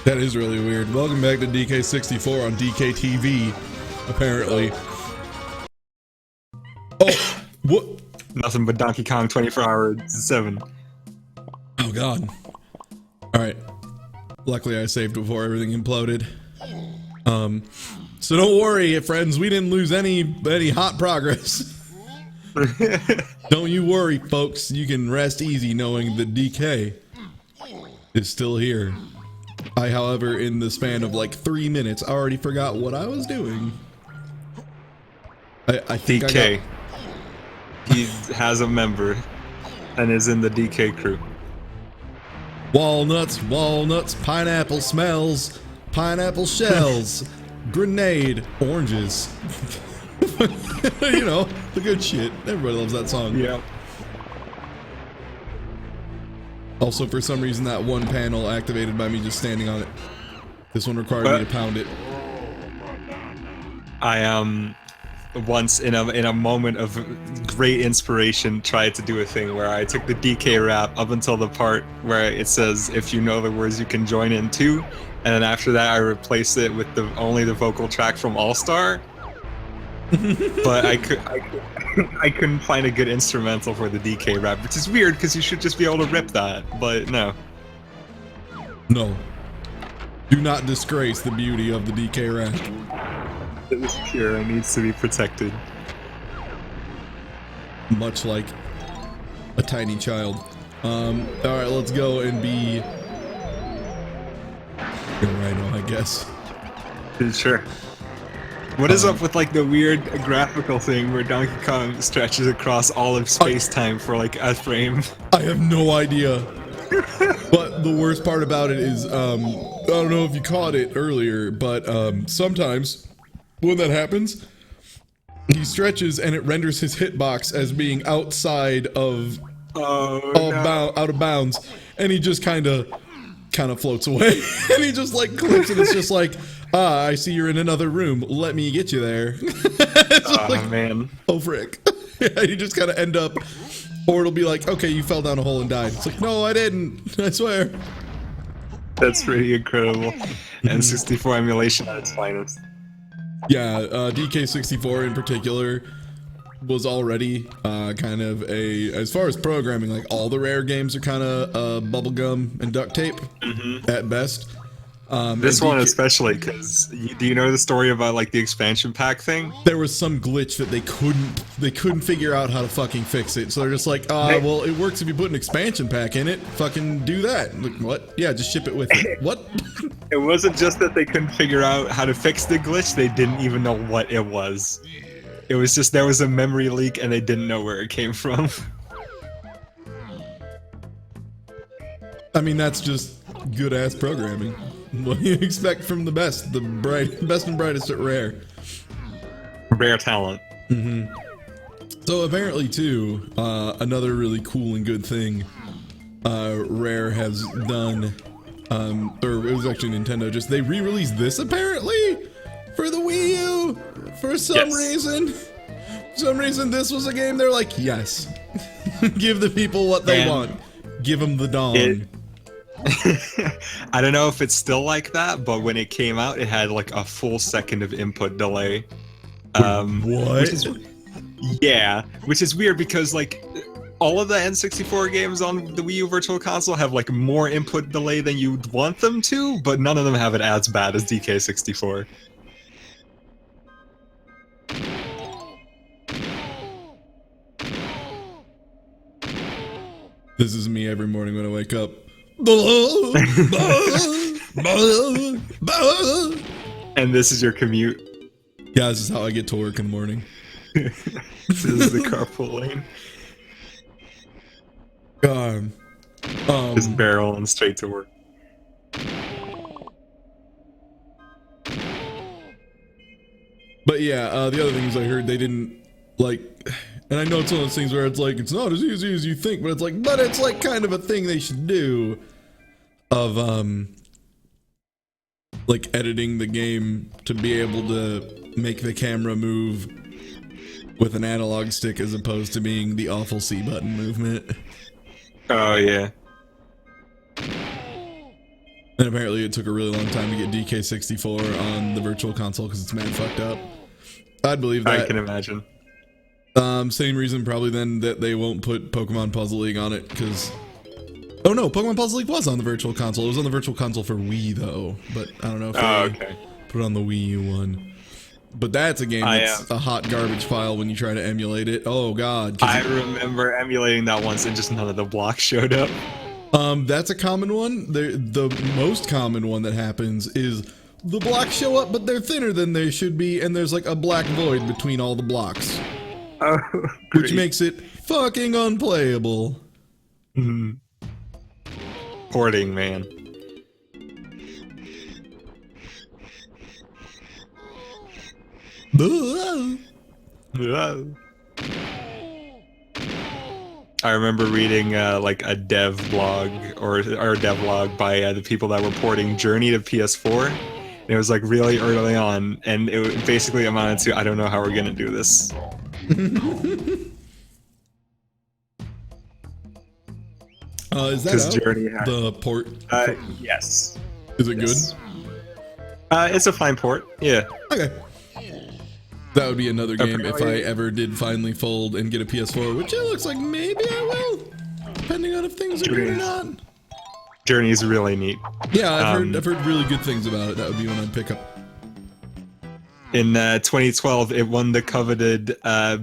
That is really weird. Welcome back to DK64 on DKTV, apparently. Oh, what? Nothing but Donkey Kong 24-hour-7. Oh, God. Alright. Luckily, I saved before everything imploded. So don't worry, friends. We didn't lose any hot progress. Don't you worry, folks. You can rest easy knowing that DK is still here. I, however, in the span of like 3 minutes, already forgot what I was doing. I think DK. He has a member and is in the DK crew. Walnuts, walnuts, pineapple smells, pineapple shells, grenade, oranges. You know, the good shit. Everybody loves that song. Yeah. Also, for some reason, that one panel activated by me just standing on it. This one required me to pound it. I once in a moment of great inspiration tried to do a thing where I took the DK rap up until the part where it says if you know the words you can join in too, and then after that I replaced it with only the vocal track from All Star. But I couldn't find a good instrumental for the DK rap, which is weird because you should just be able to rip that, but no. No. Do not disgrace the beauty of the DK rap. It was pure and needs to be protected. Much like a tiny child. Alright, let's go and be a rhino, I guess. Sure. What is up with like the weird graphical thing where Donkey Kong stretches across all of space-time for like a frame? I have no idea. But the worst part about it is, I don't know if you caught it earlier, but sometimes when that happens, he stretches and it renders his hitbox as being outside of out of bounds, and he just kind of floats away, and he just like clicks, and it's just like, I see you're in another room. Let me get you there. Oh like, man! Oh frick! Yeah, you just kind of end up, or it'll be like, okay, you fell down a hole and died. It's like, no, I didn't. I swear. That's pretty incredible. N64 emulation at its finest. Yeah, DK64 in particular was already kind of as far as programming, like all the Rare games are kind of bubblegum and duct tape at best. This one especially, because do you know the story about like the expansion pack thing? There was some glitch that they couldn't figure out how to fucking fix it, so they're just like, well, it works if you put an expansion pack in it. Fucking do that. Like, what? Yeah, just ship it with it. What? It wasn't just that they couldn't figure out how to fix the glitch; they didn't even know what it was. It was just there was a memory leak and they didn't know where it came from. I mean, that's just good ass programming. What do you expect from the best? The best and brightest at Rare. Rare talent. So apparently too, another really cool and good thing Rare has done, or it was actually Nintendo, just they re-released this apparently for the Wii U for some reason. For some reason this was a game they're like, yes, give the people what they want. Give them the dawn. I don't know if it's still like that, but when it came out, it had like a full second of input delay. What? Which is weird because like all of the N64 games on the Wii U Virtual Console have like more input delay than you'd want them to, but none of them have it as bad as DK64. This is me every morning when I wake up. And this is your commute. Yeah, this is how I get to work in the morning. This is the carpool lane. Just barreling straight to work. But yeah, the other things I heard, they didn't like, and I know it's one of those things where it's like, it's not as easy as you think, but it's like kind of a thing they should do of, like editing the game to be able to make the camera move with an analog stick as opposed to being the awful C button movement. Oh yeah. And apparently it took a really long time to get DK64 on the virtual console because it's mad fucked up. I'd believe that. I can imagine. Same reason probably then that they won't put Pokemon Puzzle League on it because... Oh no, Pokemon Puzzle League was on the virtual console. It was on the virtual console for Wii though, but I don't know if they put it on the Wii U one. But that's a game that's a hot garbage pile when you try to emulate it. Oh god. I remember emulating that once and just none of the blocks showed up. That's a common one. The most common one that happens is the blocks show up, but they're thinner than they should be, and there's like a black void between all the blocks. Oh, which makes it fucking unplayable. Mm-hmm. Porting, man. I remember reading like a dev blog or a devlog by the people that were porting Journey to PS4. And it was like really early on, and it basically amounted to, I don't know how we're gonna do this. Is that out? Journey the port? Yes. Is it good? It's a fine port. Yeah. Okay. That would be another game if I ever did finally fold and get a PS4, which it looks like maybe I will, depending on if things are good or not. Journey is really neat. Yeah, I've heard really good things about it. That would be one I'd pick up. In 2012, it won the coveted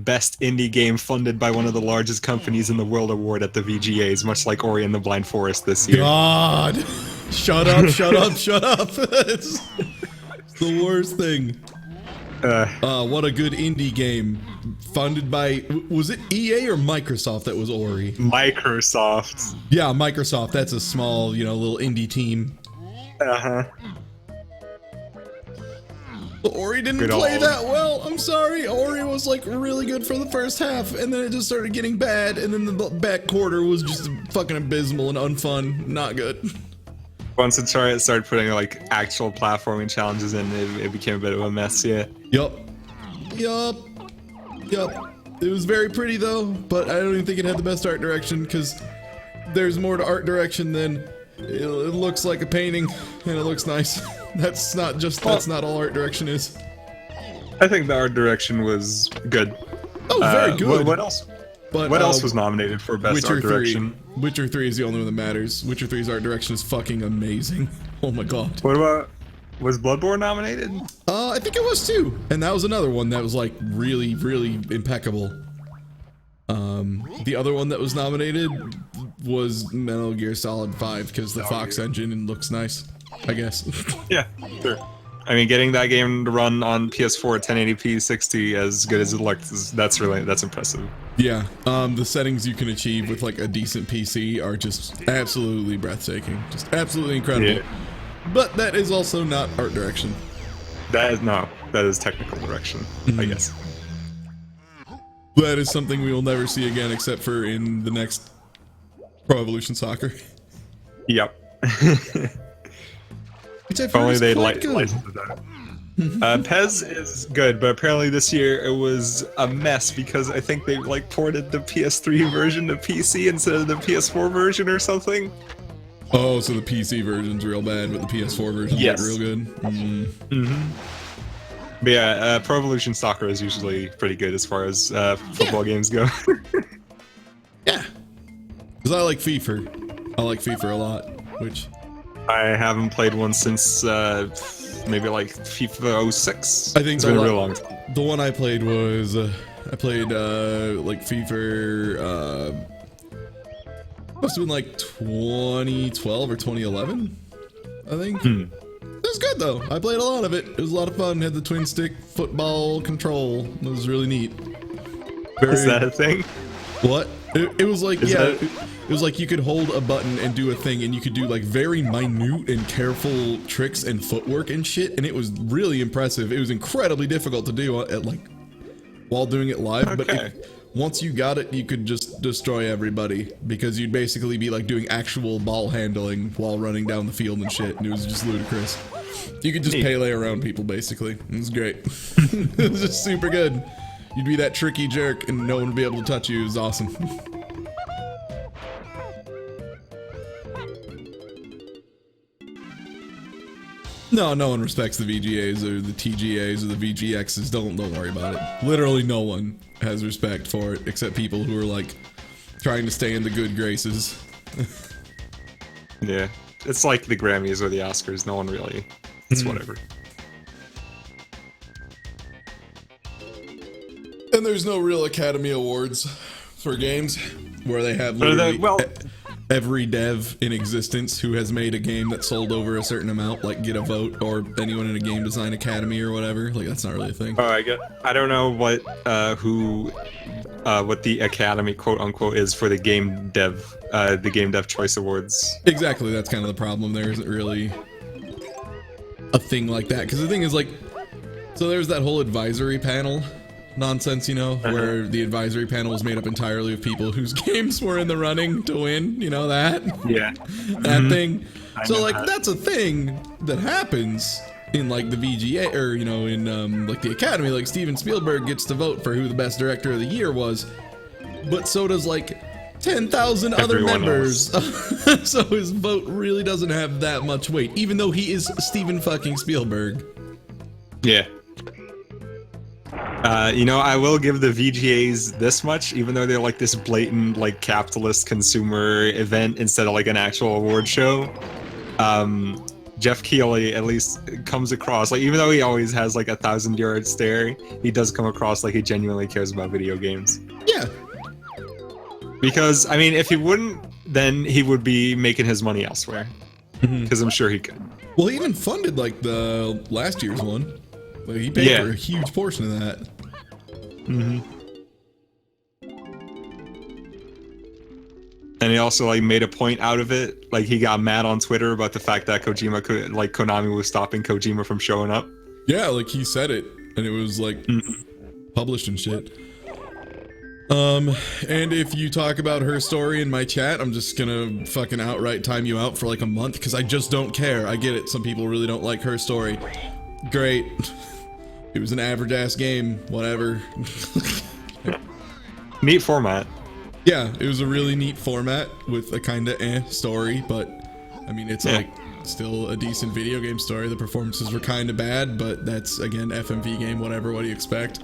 Best Indie Game funded by one of the largest companies in the world award at the VGAs, much like Ori and the Blind Forest this year. God! Shut up, shut up, shut up! It's the worst thing. What a good indie game. Funded by... Was it EA or Microsoft that was Ori? Microsoft. Yeah, Microsoft. That's a small, little indie team. Uh-huh. Ori didn't play that well. I'm sorry. Ori was like really good for the first half, and then it just started getting bad, and then the back quarter was just fucking abysmal and unfun. Not good. Once it started putting like actual platforming challenges in, it became a bit of a mess. Yeah. Yup. It was very pretty though, but I don't even think it had the best art direction because there's more to art direction than it looks like a painting and it looks nice. That's not all art direction is. I think the art direction was good. Oh, very good. What else? But what else was nominated for best Witcher art direction? 3. Witcher 3 is the only one that matters. Witcher 3's art direction is fucking amazing. Oh my god. What about, was Bloodborne nominated? I think it was too. And that was another one that was like really, really impeccable. The other one that was nominated was Metal Gear Solid 5 because the Fox engine looks nice, I guess. Yeah, sure. I mean, getting that game to run on PS4 1080p 60 as good as it looks, that's impressive. Yeah, the settings you can achieve with like a decent PC are just absolutely breathtaking, just absolutely incredible. Yeah. But that is also not art direction. That is technical direction, I guess. That is something we will never see again except for in the next Pro Evolution Soccer. Yep. If only they licensed that. Pez is good, but apparently this year it was a mess because I think they like ported the PS3 version to PC instead of the PS4 version or something. Oh, so the PC version's real bad, but the PS4 version's like real good. But yeah, Pro Evolution Soccer is usually pretty good as far as football games go. Yeah, because I like FIFA. I like FIFA a lot, which I haven't played one since maybe like FIFA 06. I think it's been a real long time. The one I played was like FIFA. Must have been like 2012 or 2011, I think. It was good though. I played a lot of it. It was a lot of fun. Had the twin stick football control. It was really neat. Is that a thing? What? It was like, it was like you could hold a button and do a thing, and you could do like very minute and careful tricks and footwork and shit, and it was really impressive. It was incredibly difficult to do while doing it live, but once you got it, you could just destroy everybody because you'd basically be like doing actual ball handling while running down the field and shit, and it was just ludicrous. You could just Pele around people basically. It was great. It was just super good. You'd be that tricky jerk and no one would be able to touch you. It was awesome. No, no one respects the VGAs or the TGAs or the VGXs. Don't worry about it. Literally no one has respect for it except people who are like trying to stay in the good graces. Yeah, it's like the Grammys or the Oscars. No one really. It's whatever. And there's no real Academy Awards for games where they have literally every dev in existence who has made a game that sold over a certain amount, like, get a vote, or anyone in a game design academy or whatever. Like, that's not really a thing. Oh, I don't know what what the Academy quote unquote is for the Game Dev Choice Awards. Exactly, that's kind of the problem. There isn't really a thing like that, because the thing is, like, so there's that whole advisory panel nonsense, you know, where the advisory panel was made up entirely of people whose games were in the running to win, you know, that? Yeah. That thing. So, like, that's a thing that happens in, like, the VGA, or, you know, in, like, the Academy. Like, Steven Spielberg gets to vote for who the best director of the year was, but so does, like, 10,000 other members. So his vote really doesn't have that much weight, even though he is Steven fucking Spielberg. Yeah. You know, I will give the VGAs this much, even though they're like this blatant, like, capitalist consumer event instead of like an actual award show. Jeff Keighley at least comes across, like, even though he always has like 1,000-yard stare, he does come across like he genuinely cares about video games. Yeah. Because, I mean, if he wouldn't, then he would be making his money elsewhere. Because I'm sure he could. Well, he even funded, like, the last year's one. Like, he paid for a huge portion of that. And he also, like, made a point out of it. Like, he got mad on Twitter about the fact that Konami was stopping Kojima from showing up. Yeah, like, he said it, and it was, like, published and shit. And if you talk about her story in my chat, I'm just gonna fucking outright time you out for, like, a month, because I just don't care. I get it, some people really don't like her story. Great. It was an average-ass game, whatever. Neat format. Yeah, it was a really neat format with a kinda story, but, I mean, it's like, still a decent video game story. The performances were kinda bad, but that's, again, FMV game, whatever, what do you expect?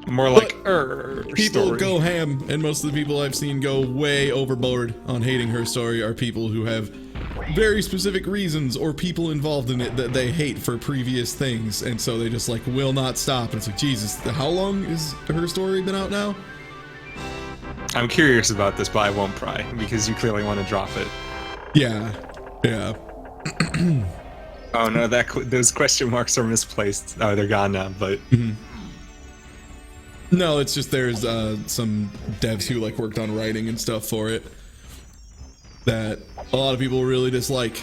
More like, people story. go ham, and most of the people I've seen go way overboard on hating her story are people who have very specific reasons or people involved in it that they hate for previous things, and so they just, like, will not stop. And it's like, Jesus, how long has her story been out now? I'm curious about this, but I won't pry, because you clearly want to drop it. Yeah. Yeah. Oh no, those question marks are misplaced. Oh, they're gone now, but... No, it's just there's some devs who, like, worked on writing and stuff for it that a lot of people really dislike.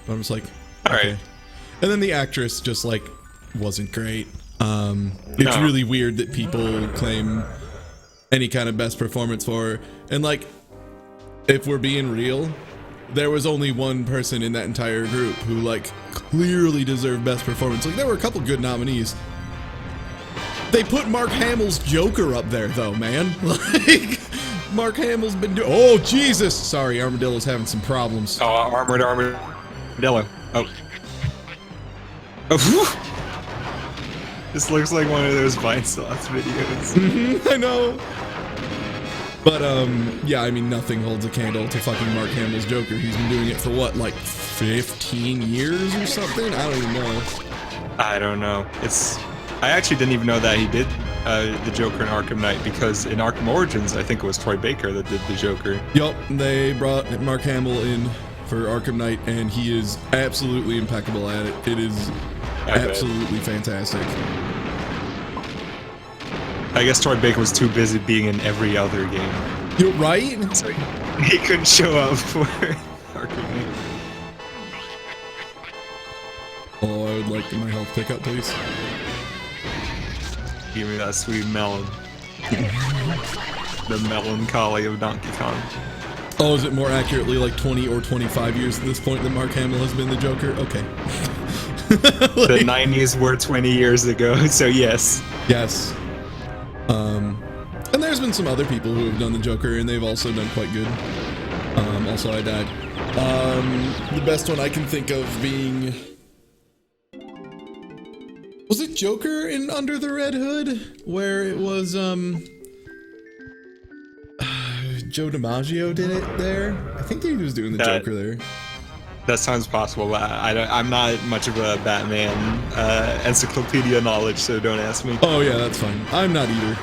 I'm just like, okay. Alright. And then the actress just, like, wasn't great. It's really weird that people claim any kind of best performance for her. And, like, if we're being real, there was only one person in that entire group who, like, clearly deserved best performance. Like, there were a couple good nominees. They put Mark Hamill's Joker up there, though, man. Like, Mark Hamill's been doing... Oh, Jesus! Sorry, Armadillo's having some problems. Oh, Armored Armadillo. Oh. Oh, this looks like one of those Vinesauce videos. I know. But, yeah, I mean, nothing holds a candle to fucking Mark Hamill's Joker. He's been doing it for, what, like, 15 years or something? I don't even know. I don't know. I actually didn't even know that he did the Joker in Arkham Knight, because in Arkham Origins, I think it was Troy Baker that did the Joker. Yup, they brought Mark Hamill in for Arkham Knight, and he is absolutely impeccable at it. It is absolutely fantastic. I guess Troy Baker was too busy being in every other game. You're right? So he couldn't show up for Arkham Knight. Oh, I would like my health pickup, please. Give me that sweet melon. The melancholy of Donkey Kong. Oh, is it more accurately like 20 or 25 years at this point that Mark Hamill has been the Joker? Okay. The 90s were 20 years ago, so yes. Yes. And there's been some other people who have done the Joker, and they've also done quite good. Also, I died. The best one I can think of being Was it Joker in Under the Red Hood where it was Joe DiMaggio did it there? I think he was doing the Joker there. That sounds possible. I'm not much of a Batman encyclopedia knowledge, so don't ask me. Oh yeah, that's fine. I'm not either.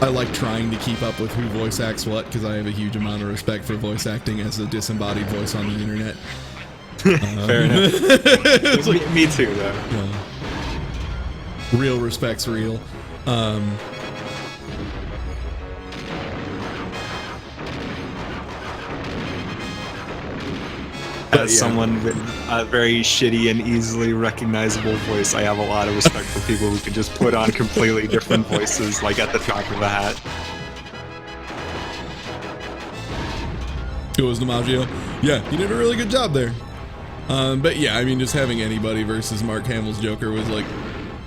I like trying to keep up with who voice acts what because I have a huge amount of respect for voice acting as a disembodied voice on the internet. Fair enough. It's like, me too, though. Real respect's real. As someone with a very shitty and easily recognizable voice, I have a lot of respect for people who can just put on completely different voices, like at the drop of a hat. It was DiMaggio. Yeah, he did a really good job there. But yeah, I mean, just having anybody versus Mark Hamill's Joker was like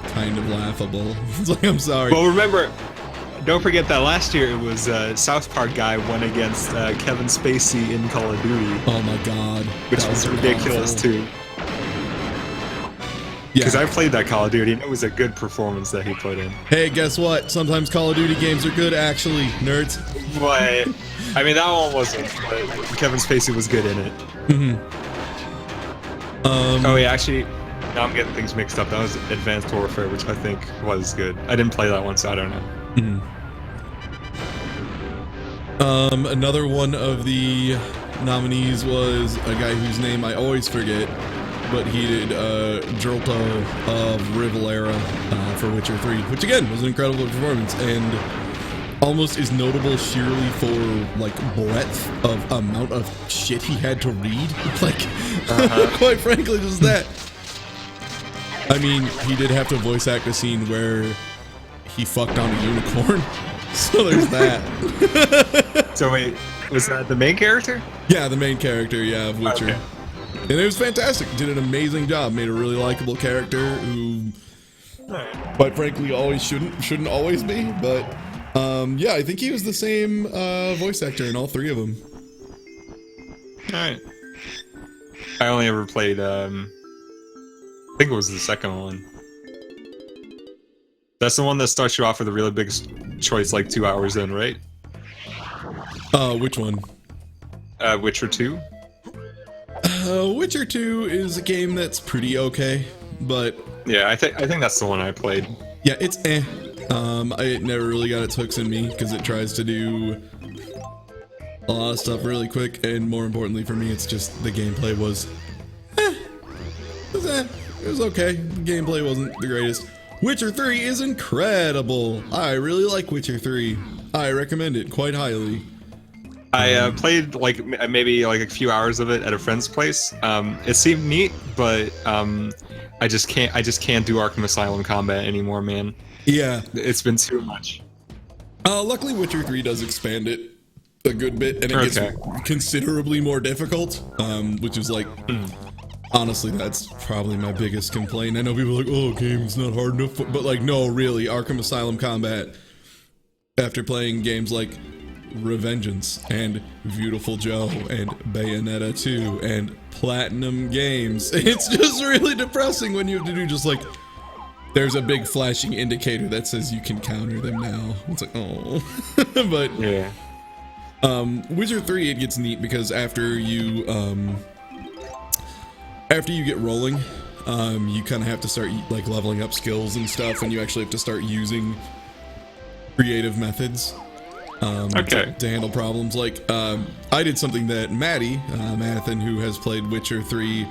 kind of laughable. It's like, I'm sorry. Well, remember, don't forget that last year it was South Park guy won against Kevin Spacey in Call of Duty. Oh my god. Which was ridiculous too. Yeah. Because I played that Call of Duty and it was a good performance that he put in. Hey, guess what? Sometimes Call of Duty games are good, actually, nerds. But, I mean, that one wasn't, but Kevin Spacey was good in it. Oh yeah, actually, now I'm getting things mixed up. That was Advanced Warfare, which I think was good. I didn't play that one, so I don't know. Another one of the nominees was a guy whose name I always forget, but he did Jolto of Rivalera for Witcher 3, which again was an incredible performance and almost is notable sheerly for like breadth of amount of shit he had to read. Like, quite frankly, just that. I mean, he did have to voice act a scene where he fucked on a unicorn. So there's that. So wait, was that the main character? Yeah, the main character, yeah, of Witcher. Okay. And it was fantastic. Did an amazing job. Made a really likable character who, quite frankly, always shouldn't always be. But yeah, I think he was the same voice actor in all three of them. All right. I only ever played. I think it was the second one. That's the one that starts you off with a really big choice, like 2 hours in, right? Which one? Witcher 2. Witcher 2 is a game that's pretty okay, but yeah, I think that's the one I played. Yeah, it's it never really got its hooks in me because it tries to do a lot of stuff really quick, and more importantly for me, it's just the gameplay was it was okay. The gameplay wasn't the greatest. Witcher 3 is incredible. I really like Witcher 3. I recommend it quite highly. I played like maybe like a few hours of it at a friend's place. It seemed neat, but I just can't do Arkham Asylum combat anymore, man. Yeah, it's been too much. Luckily, Witcher 3 does expand it a good bit, and it gets considerably more difficult, which is like, honestly, that's probably my biggest complaint. I know people are like, oh, game's not hard enough, but like, no, really, Arkham Asylum combat, after playing games like Revengeance and Beautiful Joe and Bayonetta 2 and Platinum Games, it's just really depressing when you have to do just like, there's a big flashing indicator that says you can counter them now. It's like, oh. But yeah. Witcher 3, it gets neat because after you get rolling, you kind of have to start like leveling up skills and stuff, and you actually have to start using creative methods to handle problems. Like I did something that Maddie Mathan, who has played Witcher 3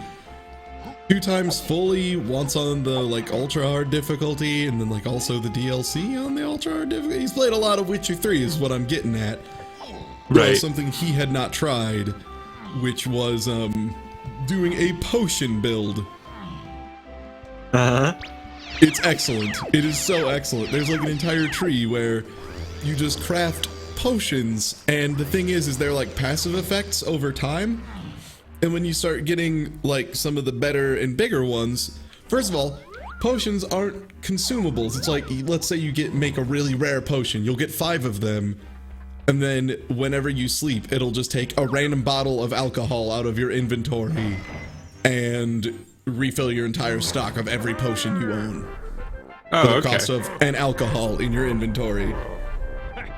2 times fully, once on the like ultra hard difficulty, and then like also the DLC on the ultra hard difficulty. He's played a lot of Witcher 3 is what I'm getting at. Right. Something he had not tried, which was doing a potion build. It's excellent. It is so excellent. There's like an entire tree where you just craft potions, and the thing is they're like passive effects over time. And when you start getting like some of the better and bigger ones, first of all, potions aren't consumables. It's like, let's say you make a really rare potion, you'll get 5 of them, and then whenever you sleep, it'll just take a random bottle of alcohol out of your inventory and refill your entire stock of every potion you own. Oh, For the okay. cost of an alcohol in your inventory.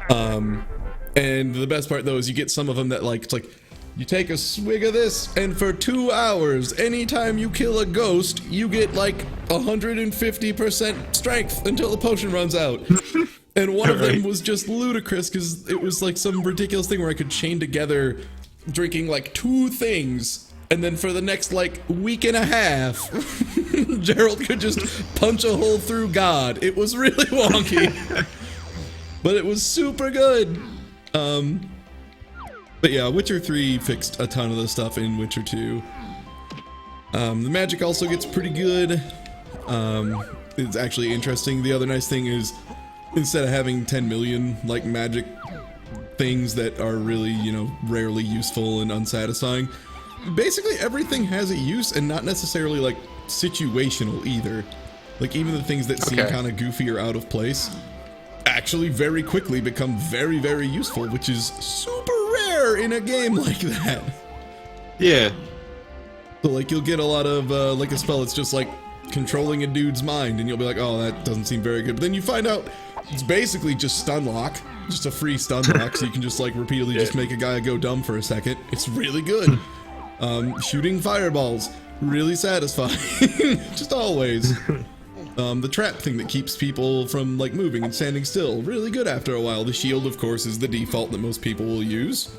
And the best part though is you get some of them that like, it's like, you take a swig of this, and for 2 hours, anytime you kill a ghost, you get like 150% strength until the potion runs out. And one of them was just ludicrous because it was like some ridiculous thing where I could chain together drinking like 2 things, and then for the next like week and a half, Gerald could just punch a hole through God. It was really wonky, but it was super good. But yeah, Witcher 3 fixed a ton of the stuff in Witcher 2. The magic also gets pretty good. It's actually interesting. The other nice thing is, instead of having 10 million like magic things that are really, you know, rarely useful and unsatisfying, basically everything has a use, and not necessarily like situational either. Like even the things that seem kind of goofy or out of place actually very quickly become very, very useful, which is super rare in a game like that. Yeah. So like you'll get a lot of like a spell that's just like controlling a dude's mind, and you'll be like, oh, that doesn't seem very good. But then you find out it's basically just stun lock, just a free stun lock, so you can just like repeatedly just make a guy go dumb for a second. It's really good. Shooting fireballs, really satisfying. Just always. The trap thing that keeps people from like moving and standing still, really good after a while. The shield, of course, is the default that most people will use.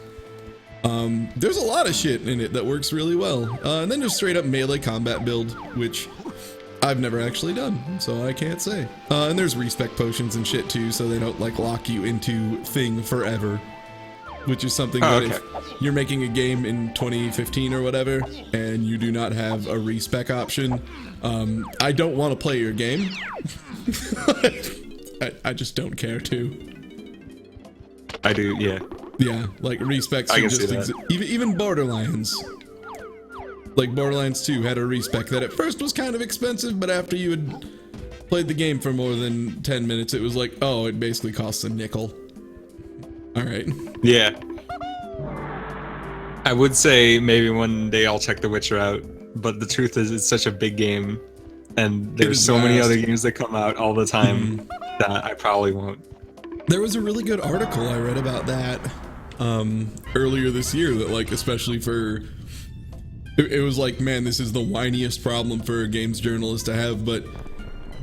There's a lot of shit in it that works really well. And then just straight up melee combat build, which I've never actually done, so I can't say. And there's respec potions and shit too, so they don't like lock you into thing forever. Which is something that if you're making a game in 2015 or whatever, and you do not have a respec option, I don't want to play your game. I just don't care to. I do, yeah. Yeah, like respecs should just even Borderlands. Like Borderlands 2 had a respec that at first was kind of expensive, but after you had played the game for more than 10 minutes, it was like, oh, it basically costs a nickel. Alright. Yeah. I would say maybe one day I'll check The Witcher out, but the truth is it's such a big game, and there's so many other games that come out all the time that I probably won't. There was a really good article I read about that earlier this year that like, especially for... It was like, man, this is the whiniest problem for a games journalist to have, but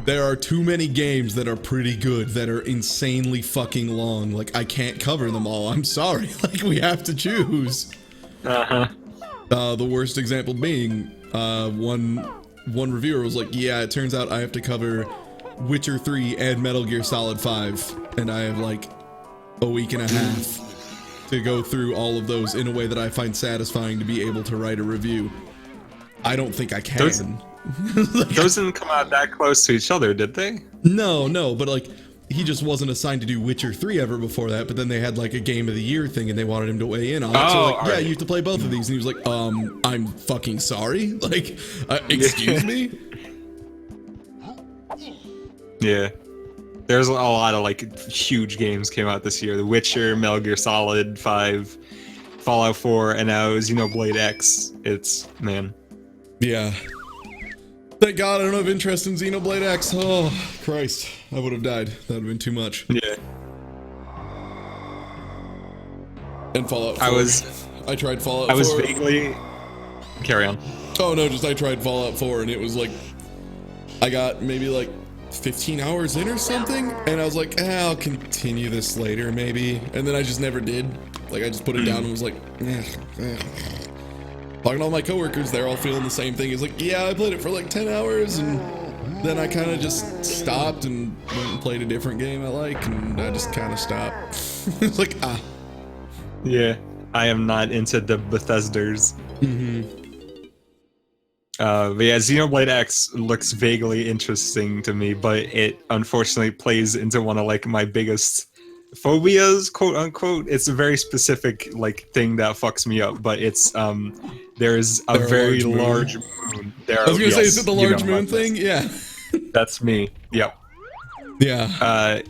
there are too many games that are pretty good that are insanely fucking long. Like, I can't cover them all. I'm sorry. Like, we have to choose. The worst example being, one reviewer was like, yeah, it turns out I have to cover Witcher 3 and Metal Gear Solid 5, and I have like a week and a half to go through all of those in a way that I find satisfying to be able to write a review. I don't think I can. Those didn't come out that close to each other, did they? No, but like, he just wasn't assigned to do Witcher 3 ever before that, but then they had like a Game of the Year thing and they wanted him to weigh in on it. So like, yeah, you have to play both of these. And he was like, I'm fucking sorry. Like, excuse me? Yeah. There's a lot of like huge games came out this year. The Witcher, Metal Gear Solid 5, Fallout 4, and now Xenoblade X. It's, man. Yeah. Thank God I don't have interest in Xenoblade X. Oh, Christ. I would have died. That would have been too much. Yeah. And Fallout 4. I tried Fallout 4. I was vaguely... Carry on. Oh, no, just I tried Fallout 4, and it was like... I got maybe like 15 hours in or something, and I was like, I'll continue this later, maybe. And then I just never did. Like, I just put it down and was like, Talking to all my coworkers, they're all feeling the same thing. It's like, yeah, I played it for like 10 hours, and then I kind of just stopped and went and played a different game I like, and I just kind of stopped. It's like, Yeah, I am not into the Bethesdas. But yeah, Xenoblade X looks vaguely interesting to me, but it unfortunately plays into one of like my biggest phobias, quote unquote. It's a very specific like thing that fucks me up, but it's there's a very large moon. I was gonna say, is it the large moon thing? Yeah. That's me. Yep. Yeah.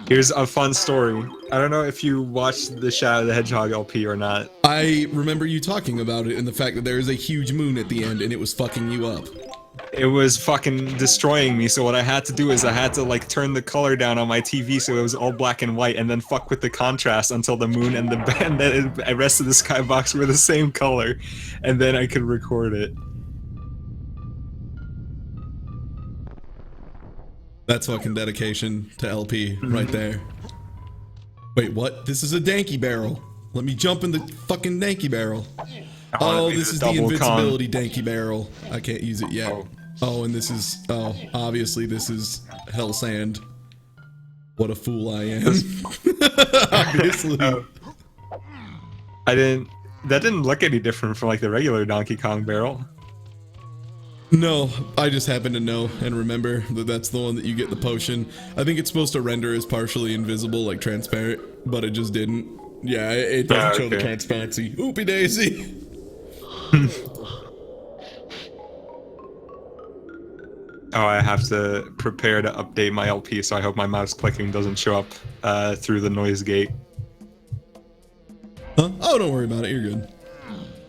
Here's a fun story. I don't know if you watched the Shadow the Hedgehog LP or not. I remember you talking about it and the fact that there is a huge moon at the end and it was fucking you up. it was fucking destroying me. So what I had to do is I had to like turn the color down on my TV so it was all black and white, and then fuck with the contrast until the moon and the rest of the skybox were the same color, and then I could record it. That's fucking dedication to LP right there. Wait, what? This is a Danky barrel. Let me jump in the fucking Danky barrel. Oh, this is the invincibility Danky barrel. I can't use it yet. Oh, and this is, oh, obviously this is Hell Sand. What a fool I am. Obviously. That didn't look any different from like the regular Donkey Kong barrel. No, I just happen to know and remember that that's the one that you get the potion. I think it's supposed to render as partially invisible, like transparent, but it just didn't. Yeah, it doesn't show the transparency. Oopie daisy. Oh, I have to prepare to update my LP, so I hope my mouse clicking doesn't show up through the noise gate. Huh? Oh, don't worry about it. You're good.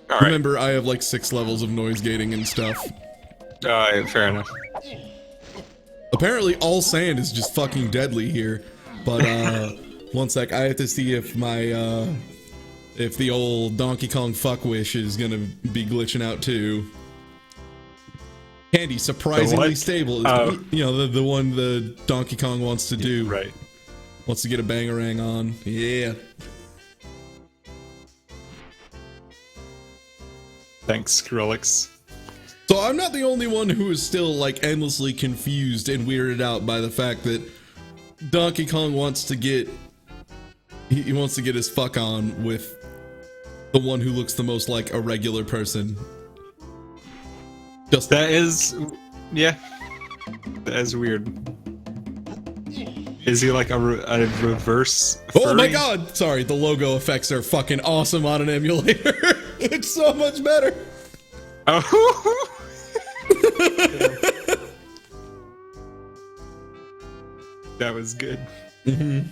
All right. Remember, I have like 6 levels of noise gating and stuff. Fair enough. Apparently, all sand is just fucking deadly here. But one sec, I have to see if my if the old Donkey Kong fuck wish is gonna be glitching out too. Candy surprisingly stable. You know, the one the Donkey Kong wants to do. Right. Wants to get a bangarang on. Yeah. Thanks, Skrillex. So I'm not the only one who is still like endlessly confused and weirded out by the fact that Donkey Kong wants to get he wants to get his fuck on with the one who looks the most like a regular person. Just that is, yeah, that is weird. Is he like a reverse furry? Oh my god! Sorry, the logo effects are fucking awesome on an emulator. It's so much better. Oh. That was good. Mm-hmm.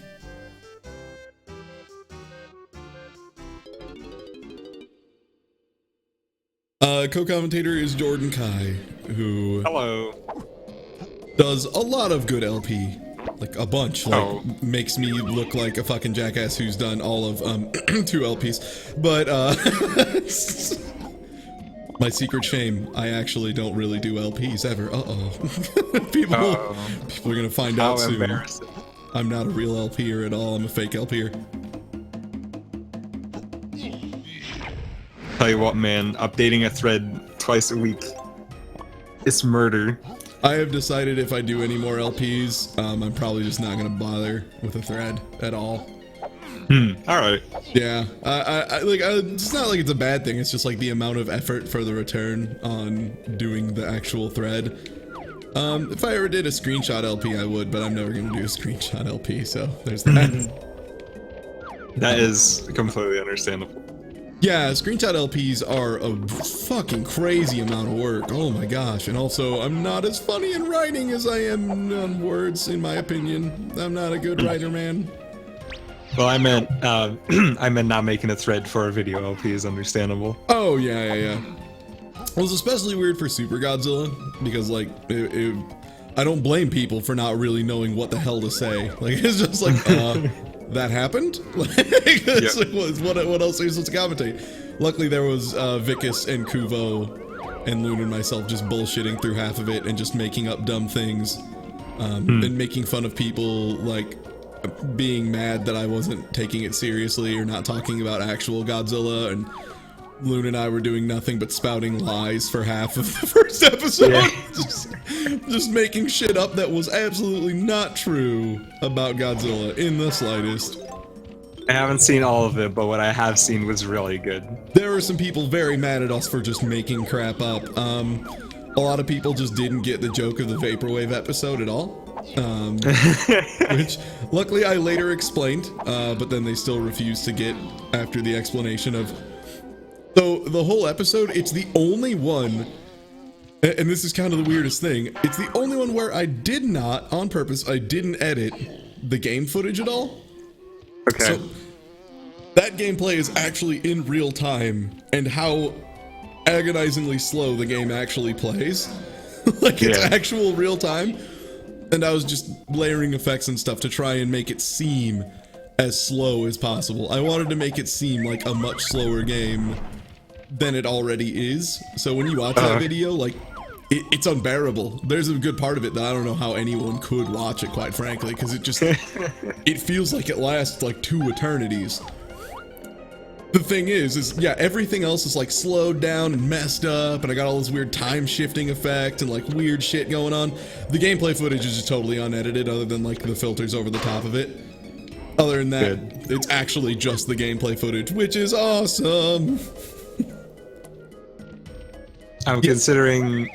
Co-commentator is Jordan Kai, who does a lot of good LP, like a bunch. Like makes me look like a fucking jackass who's done all of 2 LPs. But my secret shame, I actually don't really do LPs ever. People are gonna find out soon. I'm not a real LPer at all. I'm a fake LPer. Tell you what, man, updating a thread twice a week, it's murder. I have decided if I do any more LPs, I'm probably just not gonna bother with a thread at all. All right. Yeah, it's not like it's a bad thing. It's just like the amount of effort for the return on doing the actual thread. If I ever did a screenshot LP, I would, but I'm never gonna do a screenshot LP. So there's that. That is completely understandable. Yeah, screenshot LPs are a fucking crazy amount of work. Oh my gosh. And also, I'm not as funny in writing as I am on words, in my opinion. I'm not a good writer, man. Well, I meant not making a thread for a video LP is understandable. Oh, yeah. It was especially weird for Super Godzilla, because, like, I don't blame people for not really knowing what the hell to say. Like, it's just like, that happened? It's like, what else are you supposed to commentate? Luckily, there was Vicus and Kuvo and Loon and myself just bullshitting through half of it and just making up dumb things and making fun of people, like, being mad that I wasn't taking it seriously or not talking about actual Godzilla, and Loon and I were doing nothing but spouting lies for half of the first episode. Yeah. just making shit up that was absolutely not true about Godzilla in the slightest. I haven't seen all of it, but what I have seen was really good. There were some people very mad at us for just making crap up. A lot of people just didn't get the joke of the Vaporwave episode at all. Which luckily I later explained, but then they still refused to get after the explanation of. So the whole episode, it's the only one, and this is kind of the weirdest thing, it's the only one where I did not, on purpose, I didn't edit the game footage at all. Okay. So that gameplay is actually in real time, and how agonizingly slow the game actually plays. like it's actual real time. And I was just layering effects and stuff to try and make it seem as slow as possible. I wanted to make it seem like a much slower game than it already is. So when you watch that video, like, it's unbearable. There's a good part of it that I don't know how anyone could watch it, quite frankly, because it just, it feels like it lasts like 2 eternities. The thing is yeah, everything else is like slowed down and messed up, and I got all this weird time shifting effect and like weird shit going on. The gameplay footage is just totally unedited, other than like the filters over the top of it. Other than that, it's actually just the gameplay footage, which is awesome. I'm considering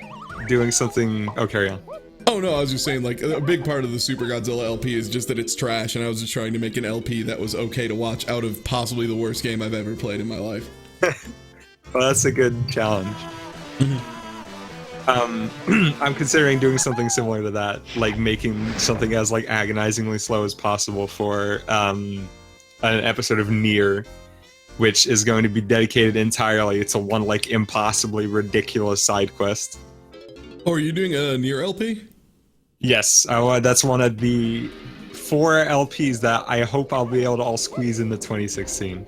doing something. Oh, carry on. Oh no, I was just saying, like, a big part of the Super Godzilla LP is just that it's trash, and I was just trying to make an LP that was okay to watch out of possibly the worst game I've ever played in my life. Well, that's a good challenge. I'm considering doing something similar to that, like making something as like agonizingly slow as possible for an episode of Nier, which is going to be dedicated entirely to one like impossibly ridiculous side quest. Oh, are you doing a Nier LP? Yes, that's one of the 4 LPs that I hope I'll be able to all squeeze into 2016.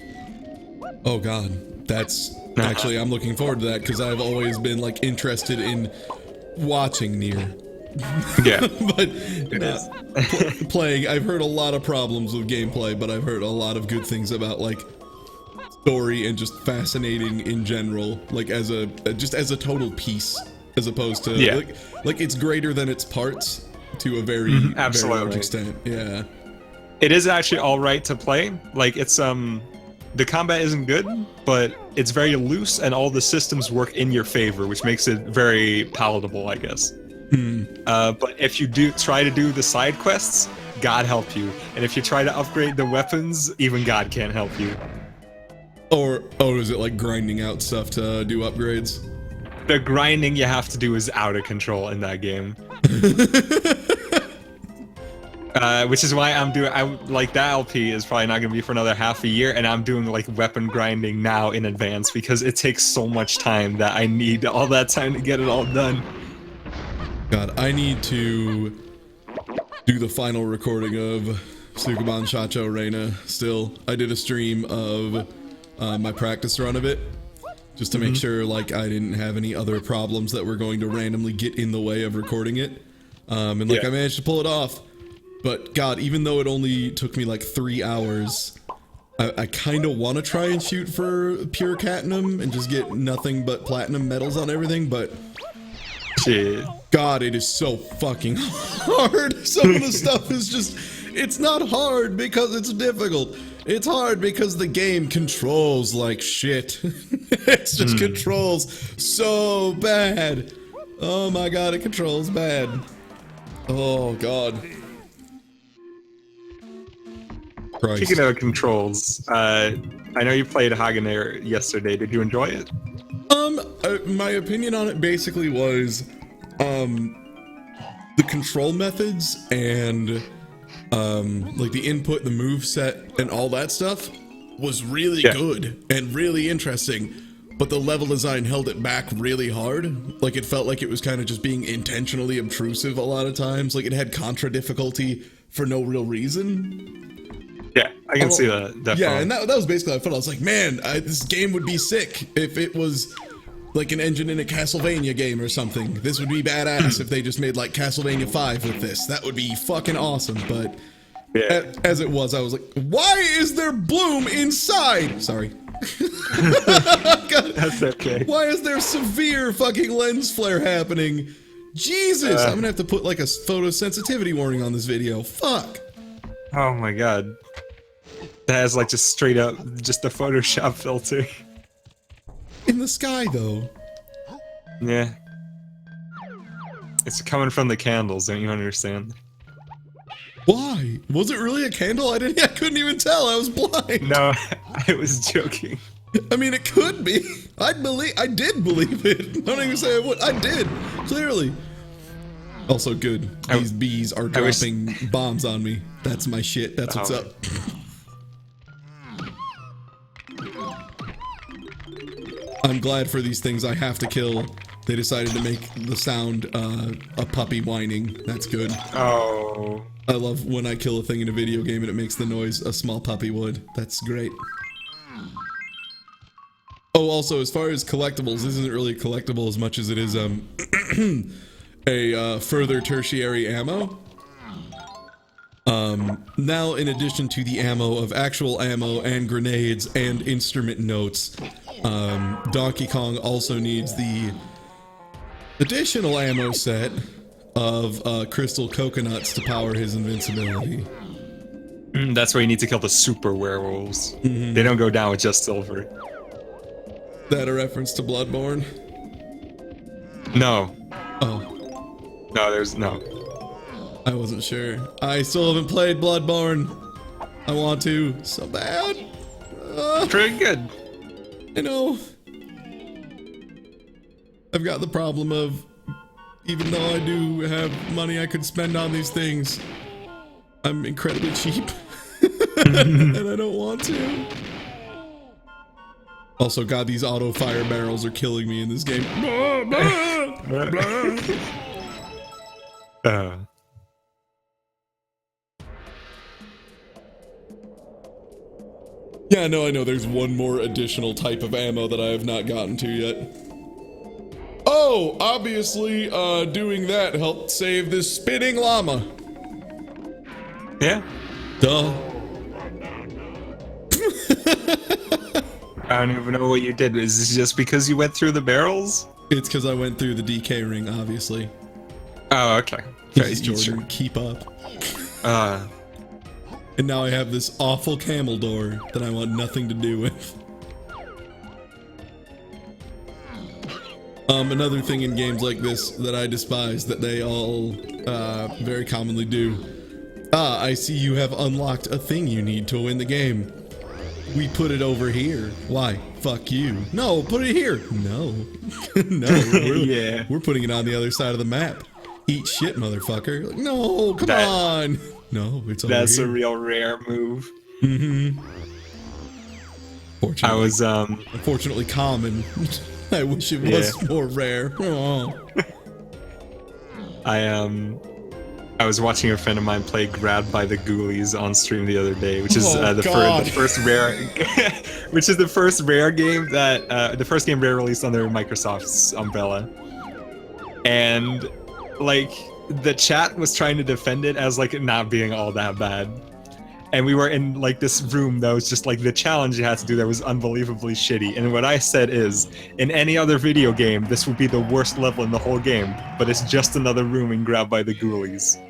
Oh god, that's actually, I'm looking forward to that, because I've always been like interested in watching Nier. Yeah, but playing, I've heard a lot of problems with gameplay, but I've heard a lot of good things about like story and just fascinating in general, like as a total piece, as opposed to like it's greater than its parts to a very very large extent. Yeah, it is actually all right to play. Like it's the combat isn't good, but it's very loose and all the systems work in your favor, which makes it very palatable, I guess. But if you do try to do the side quests, God help you. And if you try to upgrade the weapons, even God can't help you. Or is it like grinding out stuff to do upgrades? The grinding you have to do is out of control in that game. Which is why like that LP is probably not going to be for another half a year, and I'm doing like weapon grinding now in advance because it takes so much time that I need all that time to get it all done. God, I need to do the final recording of Sukuban Shacho Reina still. I did a stream of my practice run of it, just to make sure like I didn't have any other problems that were going to randomly get in the way of recording it. And like I managed to pull it off. But God, even though it only took me like 3 hours, I kind of want to try and shoot for pure platinum and just get nothing but platinum medals on everything, but shit. God, it is so fucking hard. Some of the stuff is just, it's not hard because it's difficult. It's hard because the game controls like shit. It's just controls so bad. Oh my God, it controls bad. Oh God. Christ. Speaking of controls, I know you played Hagener yesterday. Did you enjoy it? My opinion on it basically was, the control methods and, like the input, the move set, and all that stuff was really good and really interesting, but the level design held it back really hard. Like it felt like it was kind of just being intentionally obtrusive a lot of times. Like it had contra difficulty for no real reason. Yeah, I can see that. Definitely. Yeah, and that was basically how I felt. I was like, man, this game would be sick if it was like an engine in a Castlevania game or something. This would be badass if they just made like Castlevania 5 with this. That would be fucking awesome. But as it was, I was like, why is there bloom inside? Sorry. That's okay. Why is there severe fucking lens flare happening? Jesus, I'm gonna have to put like a photosensitivity warning on this video. Fuck. Oh my God. That is like just straight up, just a Photoshop filter. In the sky, though. Yeah. It's coming from the candles, don't you understand? Why? Was it really a candle? I couldn't even tell. I was blind. No, I was joking. I mean, it could be. I did believe it. I don't even say I would. I did. Clearly. Also good. These bees are dropping bombs on me. That's my shit. That's what's up. I'm glad for these things I have to kill They decided to make the sound a puppy whining. That's good. Oh. I love when I kill a thing in a video game and it makes the noise a small puppy would. That's great. Oh, also, as far as collectibles, this isn't really a collectible as much as it is a further tertiary ammo. Now, in addition to the ammo of actual ammo and grenades and instrument notes, Donkey Kong also needs the additional ammo set of crystal coconuts to power his invincibility. That's why you need to kill the super werewolves. They don't go down with just silver. That a reference to Bloodborne? No. Oh. No, there's no. I wasn't sure. I still haven't played Bloodborne. I want to so bad. Pretty good. I know. I've got the problem of, even though I do have money I could spend on these things, I'm incredibly cheap. And I don't want to. Also, God, these auto fire barrels are killing me in this game. Yeah, no, I know there's one more additional type of ammo that I have not gotten to yet. Oh, obviously, doing that helped save this spinning llama. Yeah. Duh. I don't even know what you did. Is this just because you went through the barrels? It's because I went through the DK ring, obviously. Oh, okay. Please, Jordan, keep up. And now I have this awful camel door that I want nothing to do with. Another thing in games like this that I despise that they all very commonly do. Ah, I see you have unlocked a thing you need to win the game. We put it over here. Why? Fuck you. No, put it here. No. No, we're putting it on the other side of the map. Eat shit, motherfucker. Like, no, come on. No, it's over That's here. a real rare move. Fortunately, I was unfortunately common. I wish it was more rare. Oh. I was watching a friend of mine play Grabbed by the Ghoulies on stream the other day, which is the first rare, which is the first rare game that the first game Rare released under Microsoft's umbrella, and like the chat was trying to defend it as like not being all that bad, and we were in like this room that was just like the challenge you had to do that was unbelievably shitty. And what I said is, in any other video game, this would be the worst level in the whole game, but it's just another room in Grabbed by the Ghoulies.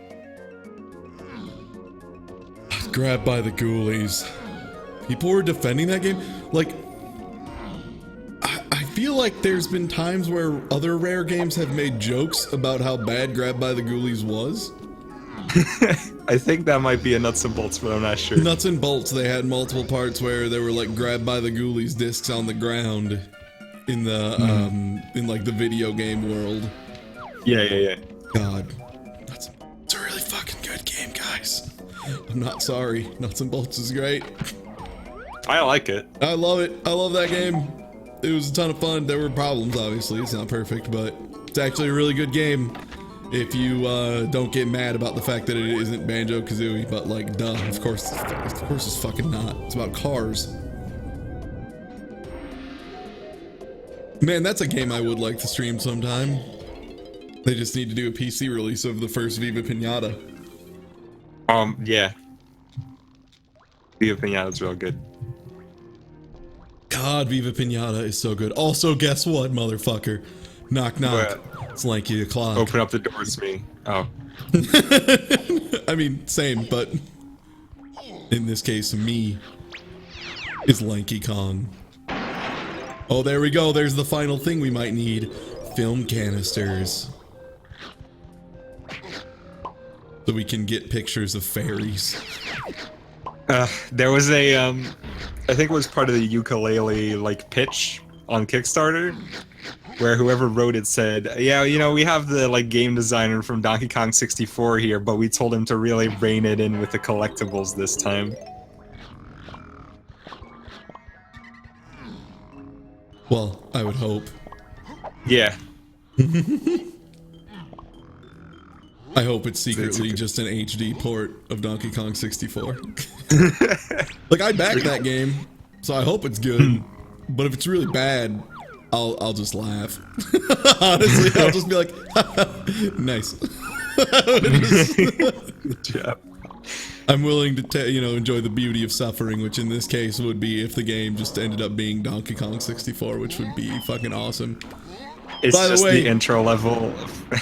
Grabbed by the Ghoulies. People were defending that game. Like, I feel like there's been times where other Rare games have made jokes about how bad Grabbed by the Ghoulies was. I think that might be a Nuts and Bolts, but I'm not sure. Nuts and Bolts, they had multiple parts where there were like Grabbed by the Ghoulies discs on the ground in the in like the video game world. Yeah. God, it's a really fucking good game, guys. I'm not sorry. Nuts and Bolts is great. I like it. I love it. I love that game. It was a ton of fun. There were problems, obviously. It's not perfect, but it's actually a really good game. If you don't get mad about the fact that it isn't Banjo-Kazooie, but like, duh, of course it's fucking not. It's about cars. Man, that's a game I would like to stream sometime. They just need to do a PC release of the first Viva Pinata. Yeah. Viva Pinata's real good. God, Viva Pinata is so good. Also, guess what, motherfucker? Knock, knock. What? It's Lanky o'clock. Open up the doors to me. Oh. I mean, same, but in this case, me is Lanky Kong. Oh, there we go. There's the final thing we might need. Film canisters. So we can get pictures of fairies. There was a, I think it was part of the ukulele, like, pitch on Kickstarter, where whoever wrote it said, yeah, you know, we have the, like, game designer from Donkey Kong 64 here, but we told him to really rein it in with the collectibles this time. Well, I would hope. Yeah. I hope it's secretly just an HD port of Donkey Kong 64. Like, I backed that game, so I hope it's good. But if it's really bad, I'll just laugh. Honestly, I'll just be like, nice. Good job. I'm willing to, enjoy the beauty of suffering, which in this case would be if the game just ended up being Donkey Kong 64, which would be fucking awesome. It's By the just way- the intro level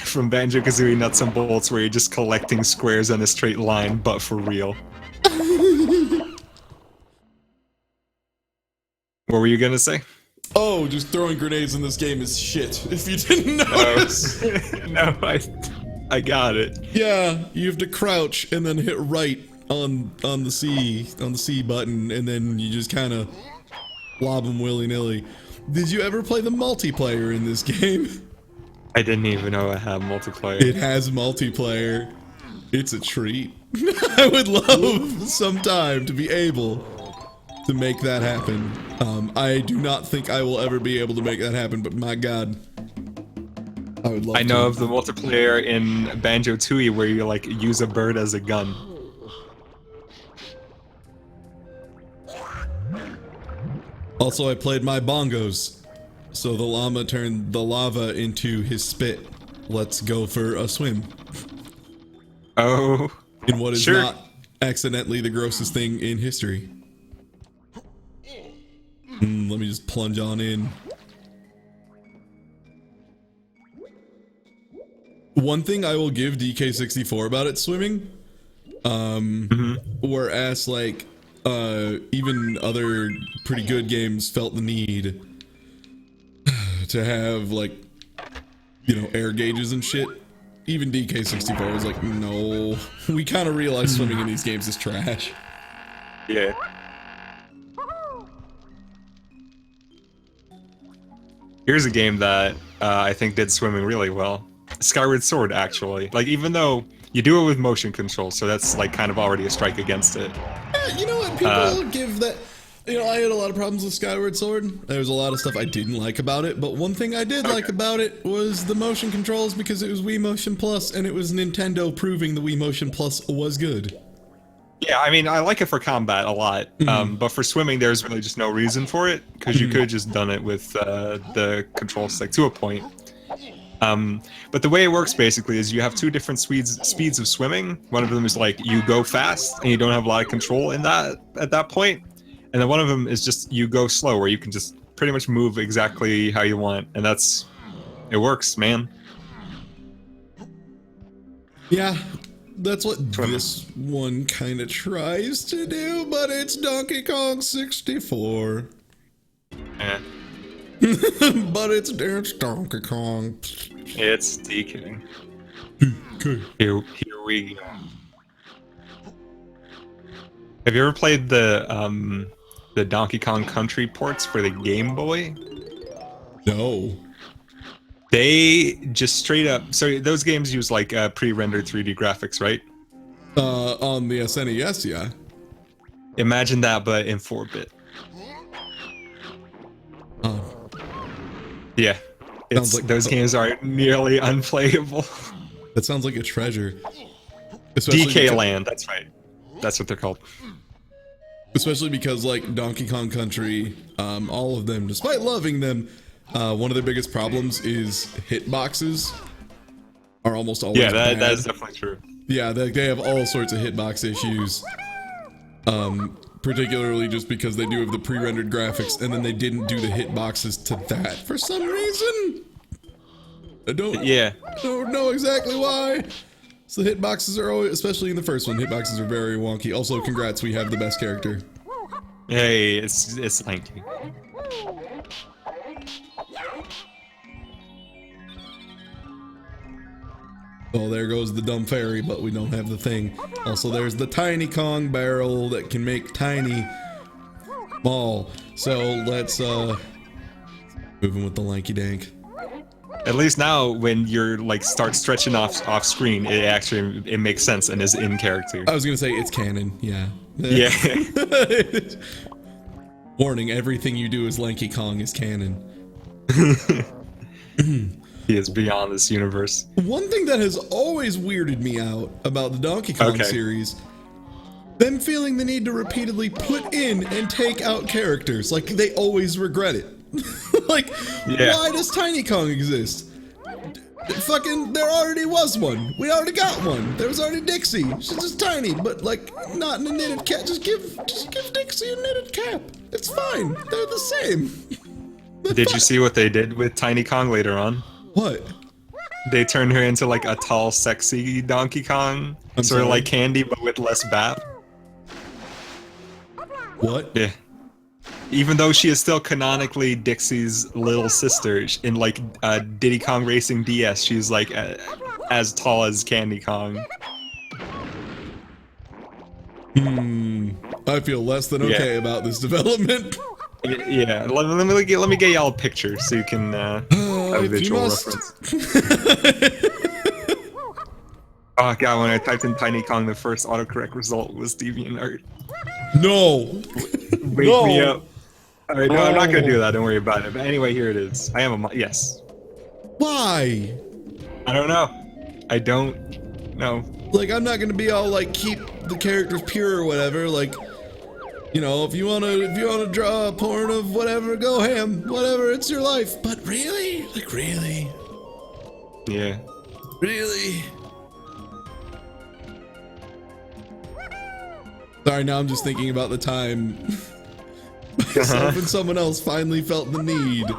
from Banjo-Kazooie Nuts and Bolts where you're just collecting squares in a straight line, but for real. What were you gonna say? Oh, just throwing grenades in this game is shit, if you didn't notice. No, I got it. Yeah, you have to crouch and then hit right on the C button, and then you just kind of lob them willy-nilly. Did you ever play the multiplayer in this game? I didn't even know I had multiplayer. It has multiplayer. It's a treat. I would love sometime to be able to make that happen. I do not think I will ever be able to make that happen, but my god, I would love I know to. of the multiplayer in Banjo-Tooie where you like use a bird as a gun. Also, I played my bongos, so the llama turned the lava into his spit. Let's go for a swim. Oh, In what is Sure. not accidentally the grossest thing in history. Let me just plunge on in. One thing I will give DK64 about its swimming, whereas like even other pretty good games felt the need to have like air gauges and shit. Even DK64 was like, no, we kind of realize swimming in these games is trash. yeah. Here's a game that I think did swimming really well. Skyward Sword, actually. Like, even though you do it with motion control, so that's like kind of already a strike against it. You know what? People give that. I had a lot of problems with Skyward Sword. There was a lot of stuff I didn't like about it, but one thing I did like about it was the motion controls, because it was Wii Motion Plus, and it was Nintendo proving the Wii Motion Plus was good. Yeah, I mean, I like it for combat a lot, but for swimming, there's really just no reason for it, because you could have just done it with the control stick to a point. But the way it works basically is you have two different speeds of swimming. One of them is like you go fast and you don't have a lot of control in that at that point, and then one of them is just you go slow, where you can just pretty much move exactly how you want, and it works, man. Yeah, that's what this one kind of tries to do, but it's Donkey Kong 64. Eh, But it's Donkey Kong. it's DK. Okay. Here we go. Have you ever played the Donkey Kong Country ports for the Game Boy? No. They just straight up. So those games use like pre-rendered 3D graphics, right? On the SNES, yeah. Imagine that, but in 4-bit. Oh. Yeah, Sounds like- those games are nearly unplayable. That sounds like a treasure. Especially DK because- Land, that's right. That's what they're called. Especially because, like, Donkey Kong Country, all of them, despite loving them, one of their biggest problems is hitboxes are almost always Yeah, bad. that is definitely true. Yeah, they have all sorts of hitbox issues. Particularly just because they do have the pre-rendered graphics, and then they didn't do the hitboxes to that for some reason. I don't know exactly why. So the hitboxes are always, especially in the first one, hitboxes are very wonky. Also, congrats, we have the best character. Hey, it's lanky. Oh, there goes the dumb fairy, but we don't have the thing. Also, there's the tiny Kong barrel that can make tiny ball. So let's move in with the lanky dank. At least now, when you're like start stretching off screen, it makes sense and is in character. I was gonna say it's canon, yeah. Yeah. Warning, everything you do as Lanky Kong is canon. He is beyond this universe. One thing that has always weirded me out about the Donkey Kong Okay. series, them feeling the need to repeatedly put in and take out characters. Like, they always regret it. Like, Yeah. why does Tiny Kong exist? Fucking, there already was one. We already got one. There was already Dixie. She's just tiny, but like, not in a knitted cap. Just give Dixie a knitted cap. It's fine. They're the same. Did you see what they did with Tiny Kong later on? What? They turned her into like a tall, sexy Donkey Kong, I'm sort of sorry? like Candy, but with less bap. What? Yeah. Even though she is still canonically Dixie's little sister, in like Diddy Kong Racing DS, she's like as tall as Candy Kong. I feel less than okay about this development. Yeah, let me get y'all a picture so you can have a If you visual must. reference. Oh god, when I typed in Tiny Kong, the first autocorrect result was DeviantArt. No. Wake No. me up. Alright, no, I'm not gonna Oh. do that, don't worry about it. But anyway, here it is. I am yes. Why? I don't know. I don't know. Like, I'm not gonna be all like, keep the characters pure or whatever. Like, you know, if you wanna draw a porn of whatever, go ham. Whatever, it's your life. But really? Like, really? Yeah. Really? Sorry, now I'm just thinking about the time myself and someone else finally felt the need.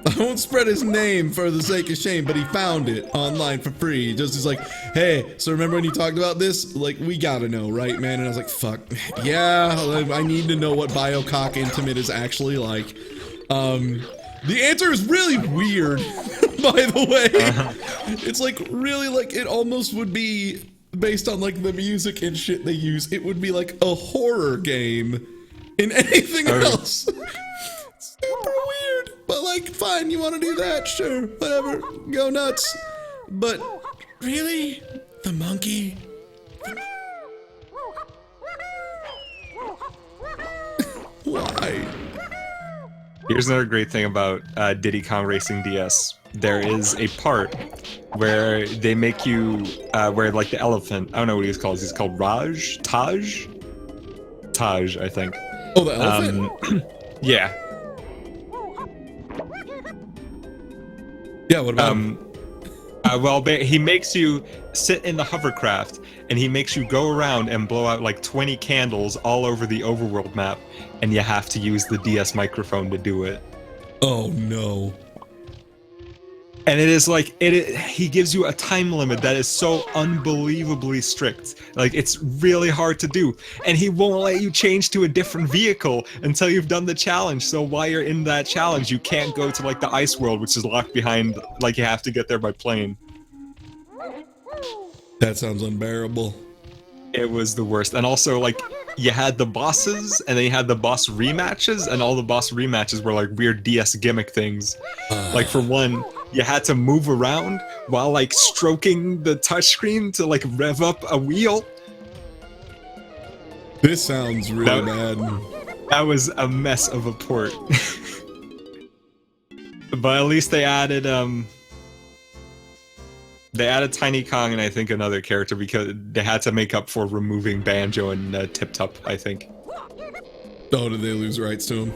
I won't spread his name for the sake of shame, but he found it online for free. Just as like, hey, so remember when you talked about this? Like, we gotta know, right, man? And I was like, fuck, yeah, I need to know what Biocock Intimate is actually like. The answer is really weird, by the way. It's like, really, like, it almost would be based on like the music and shit they use. It would be like a horror game in anything else. Super weird, but like, fine, you want to do that? Sure, whatever, go nuts. But really, the monkey? Why? Here's another great thing about Diddy Kong Racing DS. There is a part where they make you, where like the elephant, I don't know what he's called. He's called Taj, I think. Oh, the elephant? Yeah. Yeah, what about him? Well, he makes you sit in the hovercraft, and he makes you go around and blow out like 20 candles all over the overworld map, and you have to use the DS microphone to do it. Oh no. And it is like, he gives you a time limit that is so unbelievably strict. Like, it's really hard to do. And he won't let you change to a different vehicle until you've done the challenge. So while you're in that challenge, you can't go to like the ice world, which is locked behind, like you have to get there by plane. That sounds unbearable. It was the worst. And also, like, you had the bosses, and then you had the boss rematches, and all the boss rematches were like weird DS gimmick things. Like, for one, you had to move around while like stroking the touchscreen to like rev up a wheel. This sounds really bad. That was a mess of a port. But at least they added Tiny Kong and I think another character because they had to make up for removing Banjo and Tip Top, I think. Oh, did they lose rights to him?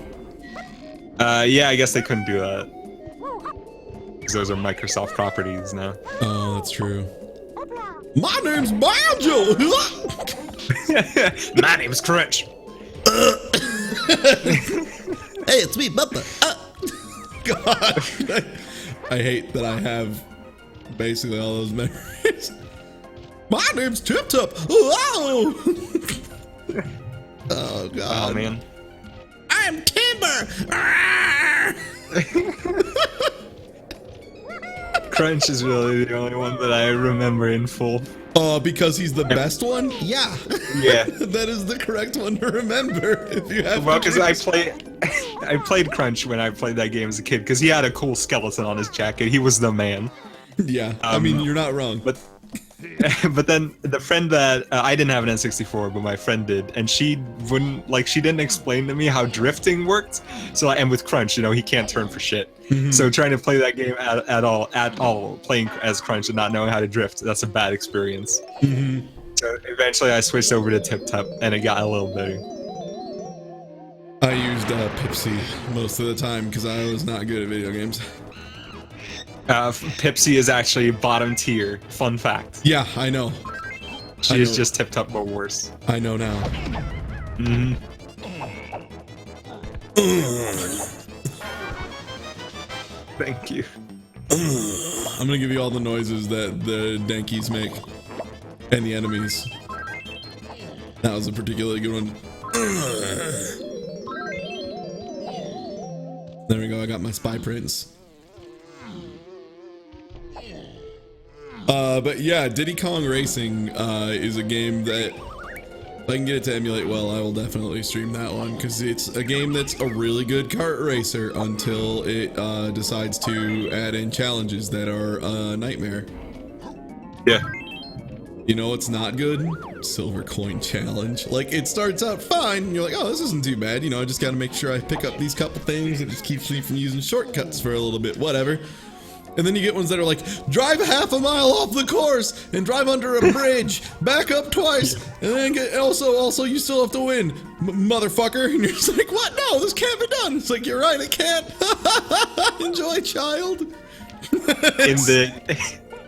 Yeah, I guess they couldn't do that. Because those are Microsoft properties now. Oh, that's true. My name's Banjo! My name's Crunch. Hey, it's me, Bubba. God, I hate that I have basically all those memories. My name's Tip Top. Whoa! Oh God. Oh man. I'm Timber. Crunch is really the only one that I remember in full. Because he's the best one? Yeah. Yeah. That is the correct one to remember if you have Well, to because choose. I played Crunch when I played that game as a kid, because he had a cool skeleton on his jacket. He was the man. Yeah, I mean, you're not wrong. But but then the friend that I didn't have an N64, but my friend did, and she didn't explain to me how drifting worked. So, and with Crunch, he can't turn for shit. So trying to play that game at all, playing as Crunch and not knowing how to drift, that's a bad experience. So eventually I switched over to Tip Top, and it got a little better. I used Pipsy most of the time because I was not good at video games. Pipsy is actually bottom tier. Fun fact. Yeah, I know. She is just Tip Top, but worse. I know now. Thank you. I'm gonna give you all the noises that the Dankies make and the enemies. That was a particularly good one. There we go. I got my Spy Prince. But yeah, Diddy Kong Racing is a game that if I can get it to emulate well, I will definitely stream that one because it's a game that's a really good kart racer until it decides to add in challenges that are a nightmare. Yeah. It's not good? Silver coin challenge. Like, it starts out fine, and you're like, oh, this isn't too bad. I just gotta make sure I pick up these couple things. It just keeps me from using shortcuts for a little bit, whatever. And then you get ones that are like, drive half a mile off the course and drive under a bridge, back up twice, and then also you still have to win, motherfucker. And you're just like, what? No, this can't be done. It's like, you're right, it can't. Enjoy, child.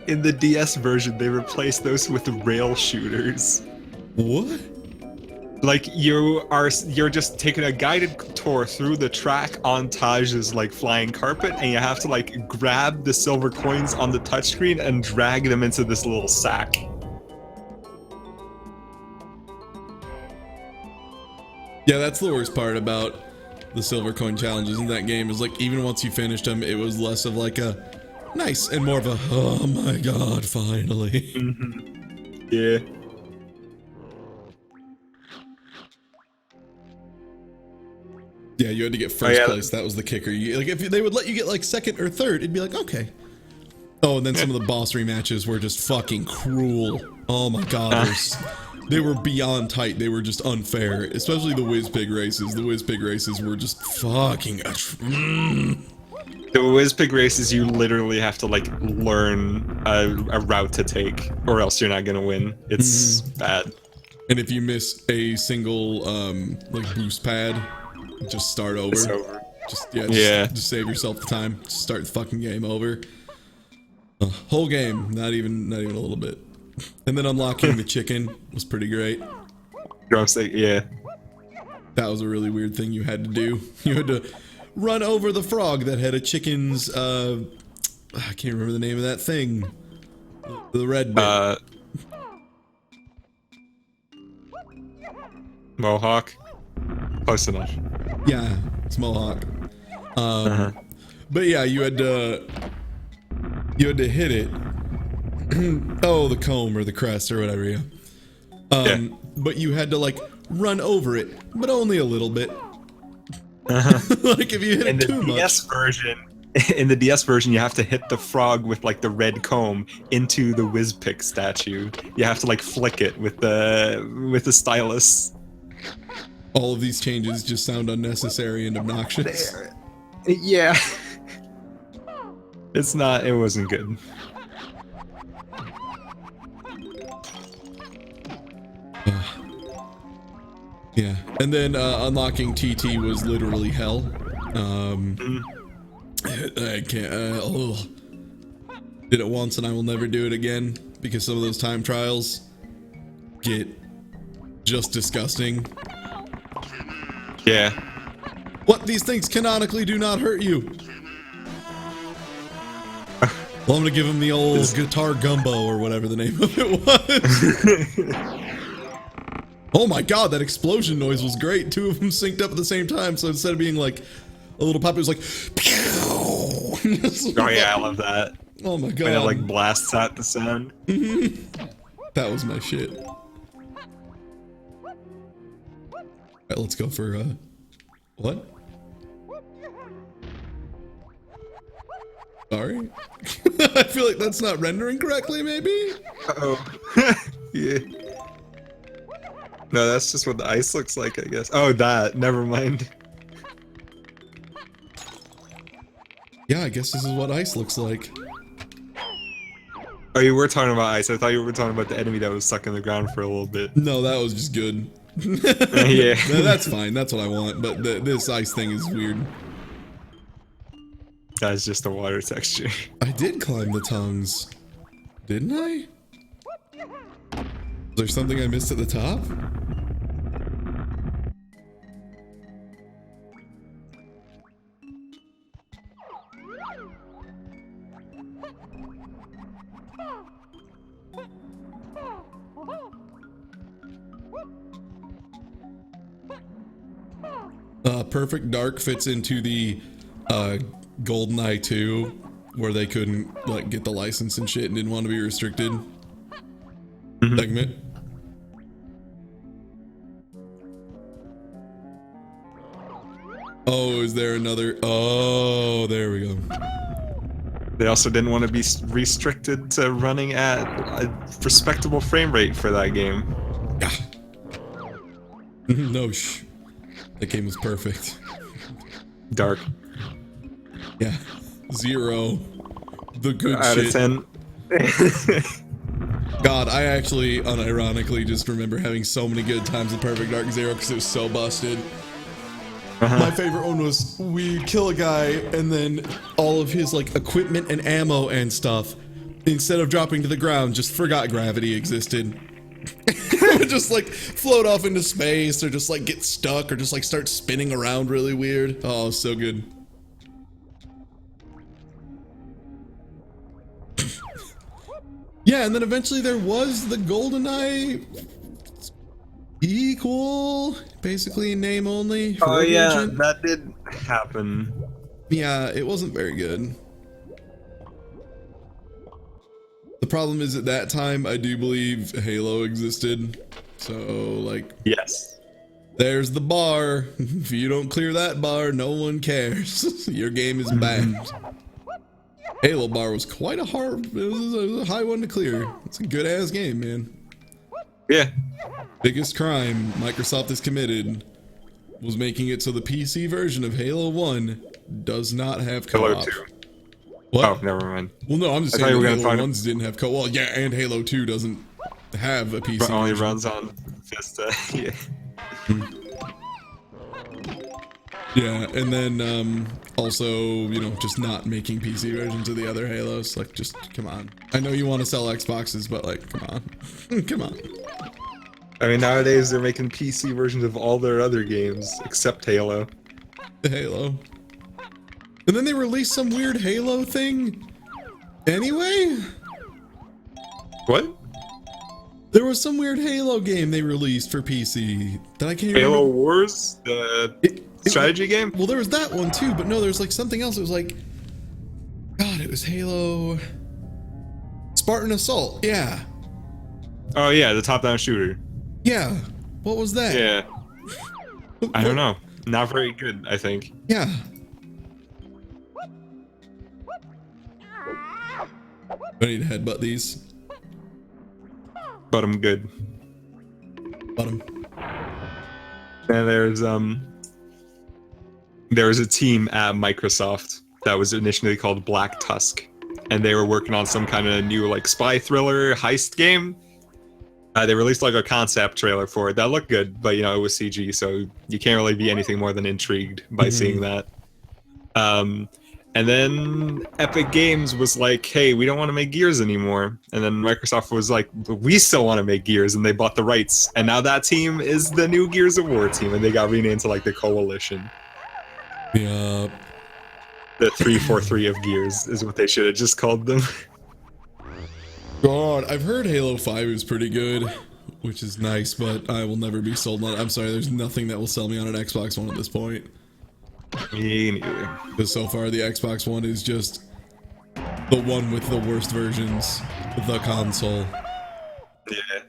In the DS version, they replaced those with rail shooters. What? Like you're just taking a guided tour through the track on Taj's flying carpet, and you have to grab the silver coins on the touchscreen and drag them into this little sack. Yeah, that's the worst part about the silver coin challenges in that game is even once you finished them, it was less of a nice and more of a, oh my god, finally. Yeah. Yeah, you had to get first place. That was the kicker. If they would let you get second or third, it'd be okay. Oh, and then some of the boss rematches were just fucking cruel. Oh my god, they were beyond tight. They were just unfair, especially the Whiz-Pig races. The Whiz-Pig races were just fucking. The Whiz-Pig races, you literally have to learn a route to take, or else you're not gonna win. It's bad. And if you miss a single boost pad, just start over. It's over. Just save yourself the time. Just start the fucking game over. Whole game, not even a little bit. And then unlocking the chicken was pretty great. Drumstick, yeah. That was a really weird thing you had to do. You had to run over the frog that had a chicken's I can't remember the name of that thing. The red bit. Mohawk. Close enough. Yeah, it's Mohawk. But yeah, you had to hit it. Oh, the comb or the crest or whatever, yeah. But you had to run over it, but only a little bit. If you hit it too much. In the DS version, you have to hit the frog with the red comb into the Whiz-Pig statue. You have to flick it with the stylus. All of these changes just sound unnecessary and obnoxious. Yeah. It wasn't good. Yeah, and then unlocking TT was literally hell. I can't. Did it once and I will never do it again because some of those time trials get just disgusting. Yeah. What? These things canonically do not hurt you. Well, I'm gonna give him the old guitar gumbo or whatever the name of it was. Oh my god, that explosion noise was great. Two of them synced up at the same time, so instead of being a little pop, it was pew! Oh yeah, I love that. Oh my god. When it blasts out the sound. That was my shit. Alright, let's go for, what? Sorry. I feel like that's not rendering correctly, maybe? Oh. Yeah. No, that's just what the ice looks like, I guess. Oh, that. Never mind. Yeah, I guess this is what ice looks like. Oh, you were talking about ice. I thought you were talking about the enemy that was stuck in the ground for a little bit. No, that was just good. Yeah. No, that's fine. That's what I want. But this ice thing is weird. That's just the water texture. I did climb the tongues. Didn't I? Was there something I missed at the top? Perfect Dark fits into the GoldenEye 2, where they couldn't like get the license and shit and didn't want to be restricted. Segment. Oh, is there another? Oh, there we go. They also didn't want to be restricted to running at a respectable frame rate for that game. Yeah. No, that game was perfect. Dark. Yeah. 0. The good Out shit. of 10. God, I actually unironically just remember having so many good times in Perfect Dark Zero because it was so busted. My favorite one was we kill a guy and then all of his like equipment and ammo and stuff, instead of dropping to the ground, just forgot gravity existed. It would just like float off into space or just like get stuck or just like start spinning around really weird. Oh, so good. Yeah, and then eventually there was the GoldenEye equal, basically in name only. For Oh yeah, Origin. that did happen. Yeah, it wasn't very good. The problem is at that time, I do believe Halo existed. So, like, Yes. there's the bar. If you don't clear that bar, no one cares. Your game is bad. Halo bar was quite a hard, it was a high one to clear. It's a good ass game, man. Yeah. Biggest crime Microsoft has committed was making it so the PC version of Halo 1 does not have Halo co-op. 2. What? Oh, never mind. Well, no, I'm just I thought saying you were that gonna Halo find 1s didn't have co-op. Well, yeah, and Halo 2 doesn't have a PC But only version. runs on Vista. Yeah. Yeah, and then also, you know, just not making PC versions of the other Halos. Like, just come on. I know you want to sell Xboxes, but like, come on. Come on. I mean, nowadays they're making PC versions of all their other games except Halo. Halo. And then they released some weird Halo thing anyway? What? There was some weird Halo game they released for PC that I can't even Halo remember. Wars? The strategy game? Well, there was that one too, but no, there was like something else. It was like, God, it was Halo Spartan Assault. Yeah. Oh yeah, the top-down shooter. Yeah. What was that? Yeah. I don't know. Not very good, I think. Yeah. I need to headbutt these. But I'm good. Bottom. And there was a team at Microsoft that was initially called Black Tusk, and they were working on some kind of new like spy thriller heist game. They released like a concept trailer for it that looked good, but you know it was CG, so you can't really be anything more than intrigued by seeing that. And then Epic Games was like, hey, we don't want to make Gears anymore. And then Microsoft was like, we still want to make Gears, and they bought the rights. And now that team is the new Gears of War team, and they got renamed to like the Coalition. Yeah. The 343 of Gears is what they should have just called them. God, I've heard Halo 5 is pretty good, which is nice, but I will never be sold on it. I'm sorry, there's nothing that will sell me on an Xbox One at this point. Me neither. Because so far the Xbox One is just the one with the worst versions of the console. Yeah.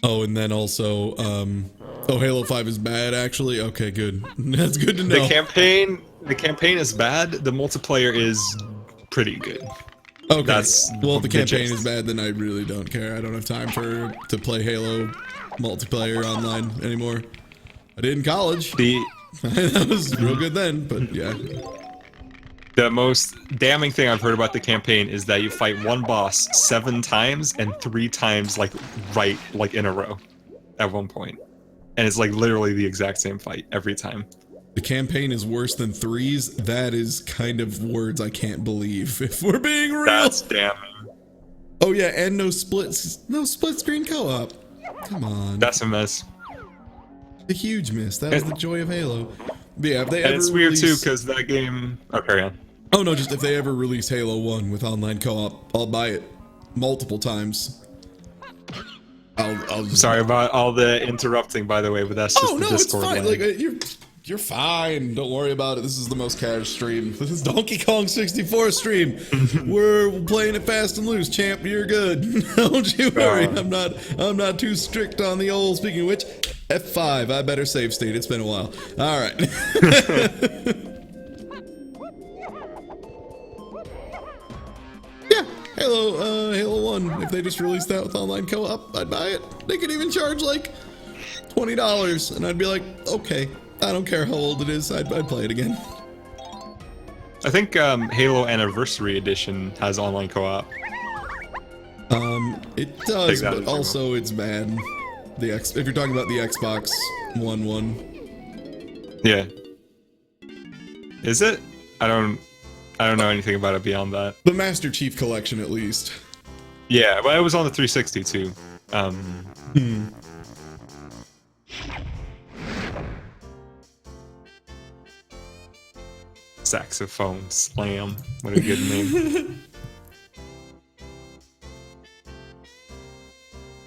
Oh, and then also, oh, Halo 5 is bad, actually? Okay, good. That's good to know. The campaign is bad. The multiplayer is pretty good. Okay. That's well, if the campaign gist. is bad, then I really don't care. I don't have time to play Halo multiplayer online anymore. I did in college. That was real good then, but yeah. The most damning thing I've heard about the campaign is that you fight one boss 7 times and 3 times like in a row at one point. And it's like literally the exact same fight every time. The campaign is worse than 3's. That is kind of words I can't believe, if we're being real. That's damning. Oh yeah, and no split screen co-op. Come on. That's a mess. A huge miss. That was the joy of Halo. But yeah, if they ever And it's weird too, because that game... Oh, carry on. Oh no, just if they ever release Halo 1 with online co-op, I'll buy it multiple times. I'll just... Sorry about all the interrupting, by the way, but that's just oh, the no, Discord it's fine. line. Like, you're fine. Don't worry about it. This is the most cash stream. This is Donkey Kong 64 stream. We're playing it fast and loose, champ. You're good. Don't you worry. I'm not too strict on the old. Speaking of which, F5. I better save state. It's been a while. All right. Yeah, Halo 1. If they just released that with online co-op, I'd buy it. They could even charge like $20, and I'd be like, okay. I don't care how old it is. I'd play it again. I think Halo Anniversary Edition has online co-op. It does, but also it's bad. If you're talking about the Xbox One. Yeah. Is it? I don't know anything about it beyond that. The Master Chief Collection, at least. Yeah, but it was on the 360 too. Saxophone Slam. What a good name.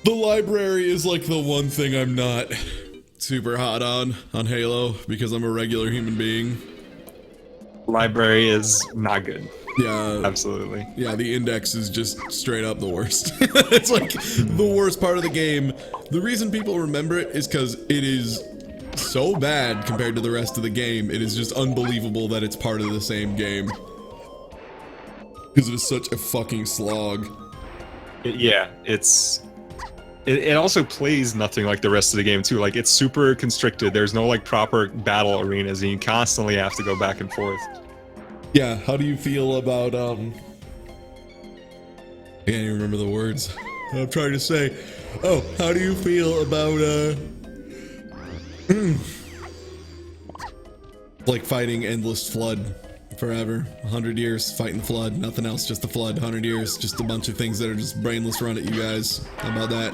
The library is like the one thing I'm not super hot on Halo because I'm a regular human being. Library is not good. Yeah. Absolutely. Yeah, the index is just straight up the worst. It's like the worst part of the game. The reason people remember it is because it is so bad compared to the rest of the game. It is just unbelievable that it's part of the same game. Because it is such a fucking slog. It also plays nothing like the rest of the game too. Like, it's super constricted. There's no like proper battle arenas, and you constantly have to go back and forth. Yeah, how do you feel about I can't even remember the words I'm trying to say. Oh, how do you feel about like fighting endless flood forever? 100 years fighting the flood, nothing else, just the flood. 100 years, just a bunch of things that are just brainless run at you guys. How about that?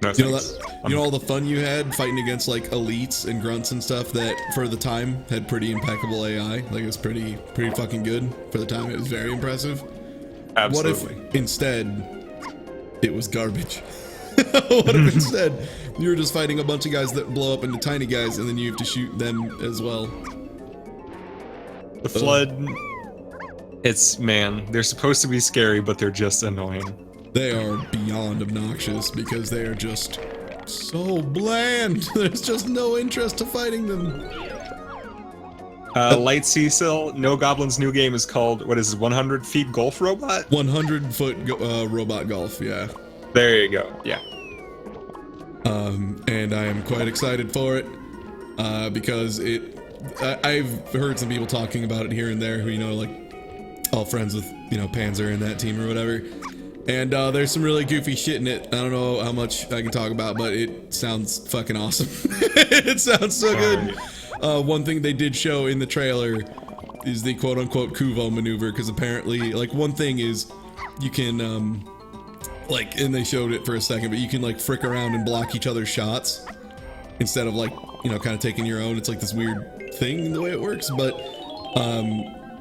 No, you know that? You know all the fun you had fighting against like elites and grunts and stuff that for the time had pretty impeccable AI. Like, it was pretty fucking good for the time. It was very impressive. Absolutely. What if instead it was garbage? What if instead you were just fighting a bunch of guys that blow up into tiny guys and then you have to shoot them as well? The flood, they're supposed to be scary, but they're just annoying. They are beyond obnoxious because they are just so bland. There's just no interest to fighting them. Light Cecil, No Goblin's new game is called, what is it, 100 Feet Golf Robot? 100-foot robot golf, yeah. There you go, yeah. And I am quite excited for it because I've heard some people talking about it here and there who, like, all friends with, Panzer and that team or whatever. And there's some really goofy shit in it. I don't know how much I can talk about, but it sounds fucking awesome. It sounds so good. One thing they did show in the trailer is the quote-unquote Kuvo maneuver, because apparently, like, one thing is you can, like, and they showed it for a second, but you can, like, frick around and block each other's shots instead of, like, kind of taking your own. It's like this weird thing the way it works, but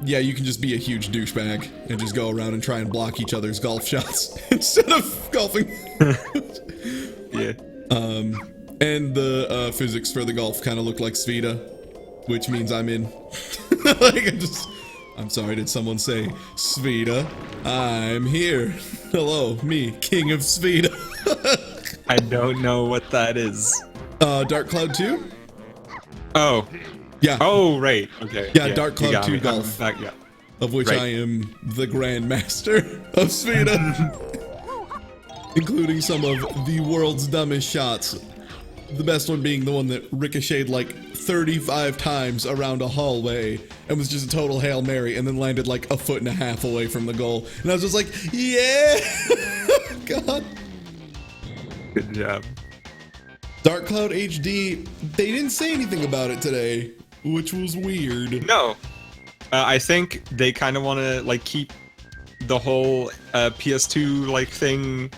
yeah, you can just be a huge douchebag and just go around and try and block each other's golf shots instead of golfing. Yeah. And the physics for the golf kind of look like Svita, which means I'm in. Like, I'm sorry, did someone say Svita? I'm here. Hello, me, King of Svita. I don't know what that is. Dark Cloud 2? Oh. Yeah. Oh, right. Okay. Yeah, Dark Cloud 2 golf. Yeah. of which Right. I am the Grandmaster of Spheda, including some of the world's dumbest shots. The best one being the one that ricocheted like 35 times around a hallway and was just a total Hail Mary and then landed like a foot and a half away from the goal. And I was just like, yeah! God. Good job. Dark Cloud HD, they didn't say anything about it today, which was weird. No, I think they kind of want to like keep the whole PS2 like thing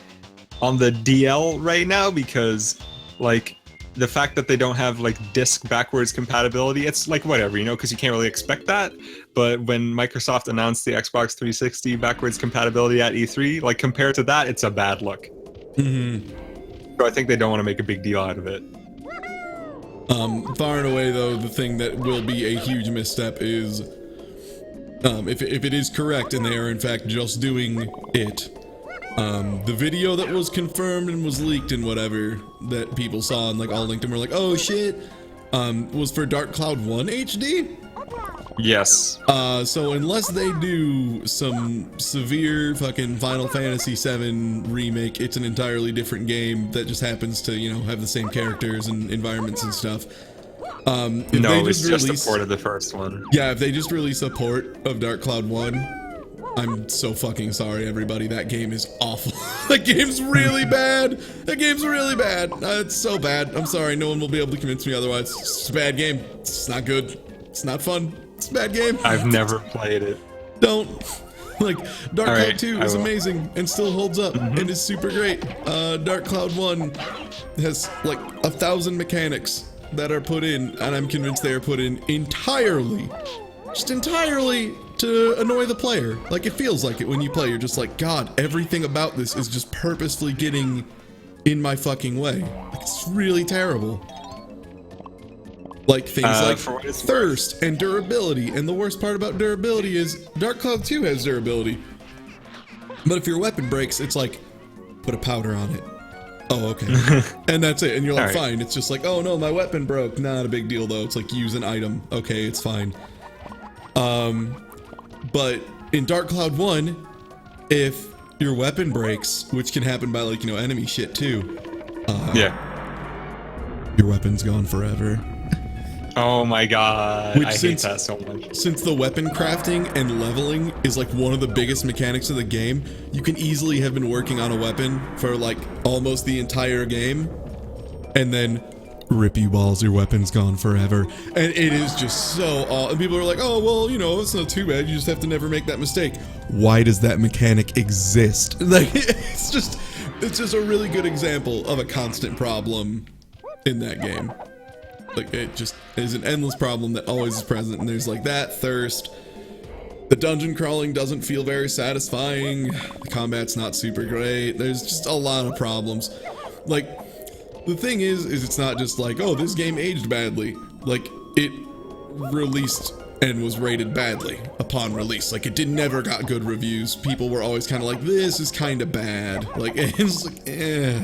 on the DL right now because like the fact that they don't have like disc backwards compatibility, it's like whatever, you know, because you can't really expect that. But when Microsoft announced the Xbox 360 backwards compatibility at E3, like compared to that, it's a bad look. So I think they don't want to make a big deal out of it. Far and away though, the thing that will be a huge misstep is if it is correct and they are in fact just doing it, the video that was confirmed and was leaked and whatever that people saw and like all linked and were like, oh shit, was for Dark Cloud 1 HD. Yes. So unless they do some severe fucking Final Fantasy VII remake, it's an entirely different game that just happens to, you know, have the same characters and environments and stuff. If No, they it's just a port of the first one. Yeah, if they just release a port of Dark Cloud 1, I'm so fucking sorry, everybody. That game is awful. That game's really bad. That game's really bad. It's so bad. I'm sorry. No one will be able to convince me otherwise. It's just a bad game. It's not good. It's not fun. It's a bad game. I've never played it. Don't. Like, Dark All Cloud right, 2 I is will. amazing and still holds up and is super great. Dark Cloud 1 has like 1,000 mechanics that are put in, and I'm convinced they are put in entirely, just entirely to annoy the player. Like, it feels like it when you play. You're just like, God, everything about this is just purposefully getting in my fucking way. Like, it's really terrible. Like things like for what it's thirst and durability. And the worst part about durability is Dark Cloud 2 has durability. But if your weapon breaks, it's like, put a powder on it. Oh, okay. And that's it. And you're like, All right. fine. It's just like, oh no, my weapon broke. Not a big deal though. It's like, use an item. Okay, it's fine. But in Dark Cloud 1, if your weapon breaks, which can happen by like, you know, enemy shit too, Yeah. your weapon's gone forever. Oh my god. Which I hate since- that so much. Since the weapon crafting and leveling is like one of the biggest mechanics of the game, you can easily have been working on a weapon for like almost the entire game, and then rip you balls, your weapon's gone forever. And it is just so and people are like, oh well, you know, it's not too bad, you just have to never make that mistake. Why does that mechanic exist? Like, it's just a really good example of a constant problem in that game. Like, it just is an endless problem that always is present, and there's like that, thirst. The dungeon crawling doesn't feel very satisfying. The combat's not super great. There's just a lot of problems. Like, the thing is it's not just like, oh, this game aged badly. Like, it released and was rated badly upon release. Like, it never got good reviews. People were always kind of like, this is kind of bad. Like, it's like, eh.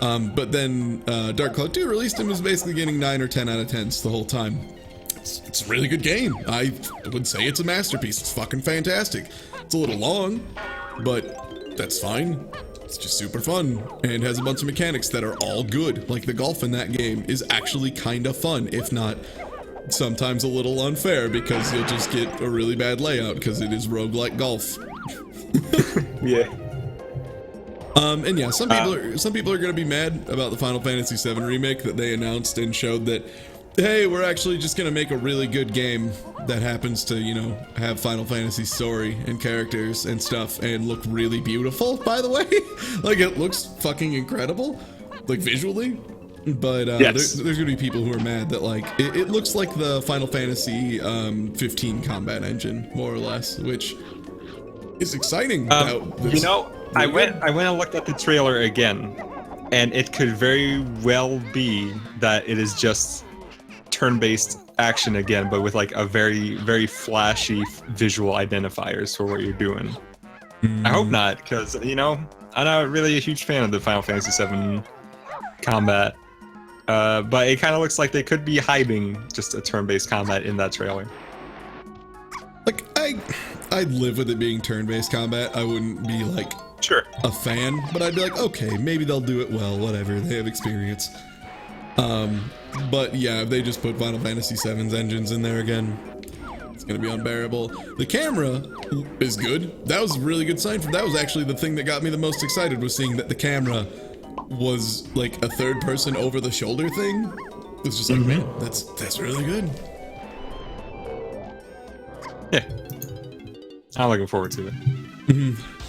But then Dark Cloud 2 released and was basically getting 9 or 10 out of 10s the whole time. It's a really good game. I would say it's a masterpiece. It's fucking fantastic. It's a little long, but that's fine. It's just super fun and has a bunch of mechanics that are all good. Like, the golf in that game is actually kind of fun, if not sometimes a little unfair, because you'll just get a really bad layout because it is roguelike golf. Yeah. And yeah, some people are gonna be mad about the Final Fantasy VII remake that they announced and showed that, hey, we're actually just gonna make a really good game that happens to, you know, have Final Fantasy story and characters and stuff and look really beautiful, by the way. Like, it looks fucking incredible, like visually. But Yes. there's gonna be people who are mad that, like, it looks like the Final Fantasy 15 combat engine, more or less, which is exciting. You know, I went and looked at the trailer again, and it could very well be that it is just turn-based action again, but with like a very, very flashy visual identifiers for what you're doing. I hope not, because, you know, I'm not really a huge fan of the Final Fantasy VII combat. But it kind of looks like they could be hiding just a turn-based combat in that trailer. Like, I'd live with it being turn-based combat. I wouldn't be like Sure. a fan, but I'd be like, okay, maybe they'll do it well, whatever, they have experience. But yeah, if they just put Final Fantasy VII's engines in there again, it's gonna be unbearable. The camera is good. That was a really good sign. That was actually the thing that got me the most excited, was seeing that the camera was like a third person over the shoulder thing. It's just like, man, that's really good. Yeah. I'm looking forward to it.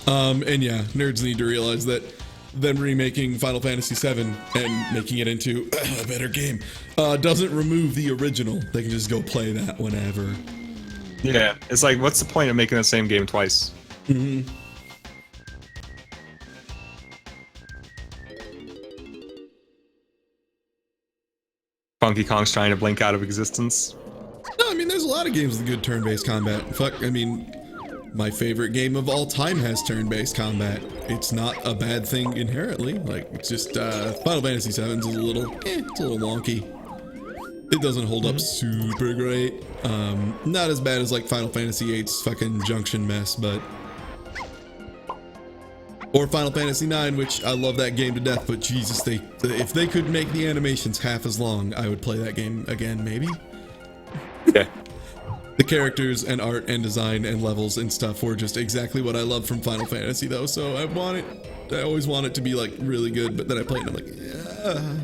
And yeah, nerds need to realize that them remaking Final Fantasy VII and making it into a better game doesn't remove the original. They can just go play that whenever. Yeah, it's like, what's the point of making the same game twice? Funky Kong's trying to blink out of existence. No, I mean, there's a lot of games with good turn-based combat. Fuck, I mean, my favorite game of all time has turn-based combat. It's not a bad thing inherently. Like, it's just Final Fantasy VII's is a little, it's a little wonky. It doesn't hold up super great. Not as bad as like Final Fantasy VIII's fucking junction mess, but... Or Final Fantasy IX, which I love that game to death, but Jesus, if they could make the animations half as long, I would play that game again, maybe? Yeah. The characters and art and design and levels and stuff were just exactly what I love from Final Fantasy, though, so I always want it to be like really good, but then I play it and I'm like, yeah.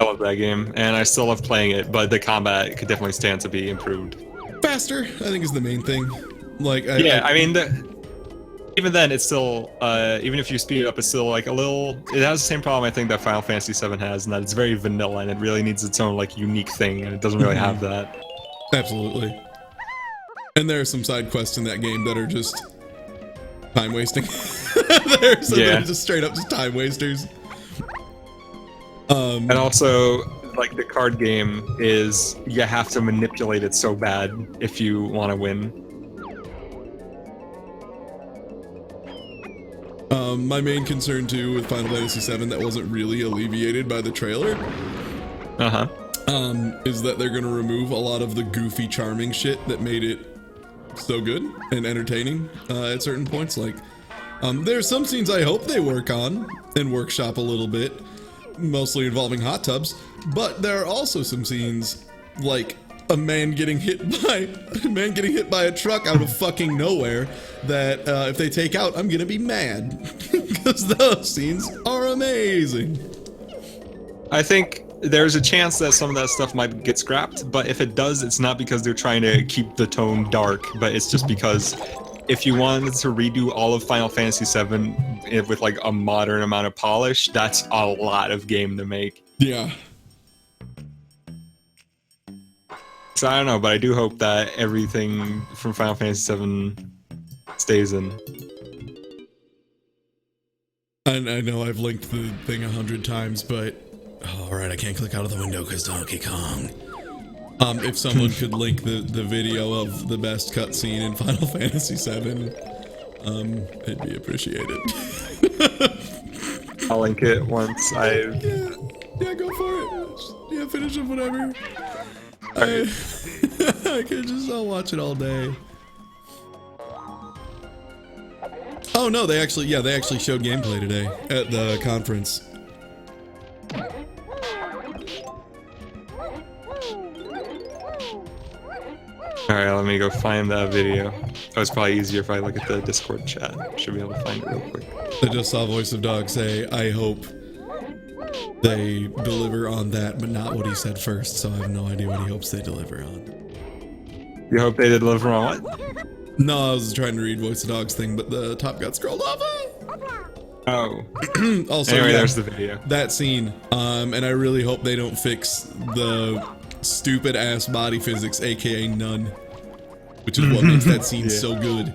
I love that game, and I still love playing it, but the combat could definitely stand to be improved. Faster, I think, is the main thing. Like, I mean, even then, it's still, even if you speed it up, it's still like a little, it has the same problem I think that Final Fantasy VII has, and that it's very vanilla, and it really needs its own like unique thing, and it doesn't really have that. Absolutely. And there are some side quests in that game that are just time wasting. There are some that are just straight up just time wasters. And also, like, the card game is, you have to manipulate it so bad if you want to win. My main concern too with Final Fantasy VII that wasn't really alleviated by the trailer is that they're going to remove a lot of the goofy charming shit that made it so good and entertaining at certain points. Like, there's some scenes I hope they work on and workshop a little bit, mostly involving hot tubs, but there are also some scenes like a man getting hit by a truck out of fucking nowhere that if they take out, I'm gonna be mad because those scenes are amazing. I think there's a chance that some of that stuff might get scrapped, but if it does, it's not because they're trying to keep the tone dark, but it's just because if you wanted to redo all of Final Fantasy VII with like a modern amount of polish, that's a lot of game to make. Yeah. So I don't know, but I do hope that everything from Final Fantasy VII stays in. I know I've linked the thing 100 times, but all right, I can't click out of the window because Donkey Kong. If someone could link the video of the best cutscene in Final Fantasy VII, it'd be appreciated. I'll link it once I... Yeah, go for it. Yeah, finish it, whatever. I'll watch it all day. Oh no, they actually showed gameplay today at the conference. Alright, let me go find that video. Oh, it's probably easier if I look at the Discord chat. Should be able to find it real quick. I just saw Voice of Dog say, I hope they deliver on that, but not what he said first, so I have no idea what he hopes they deliver on. You hope they deliver on what? No, I was trying to read Voice of Dog's thing, but the top got scrolled off. Oh. Also, anyway, yeah, there's the video. That scene, and I really hope they don't fix the stupid ass body physics, aka none, which is what makes that scene so good,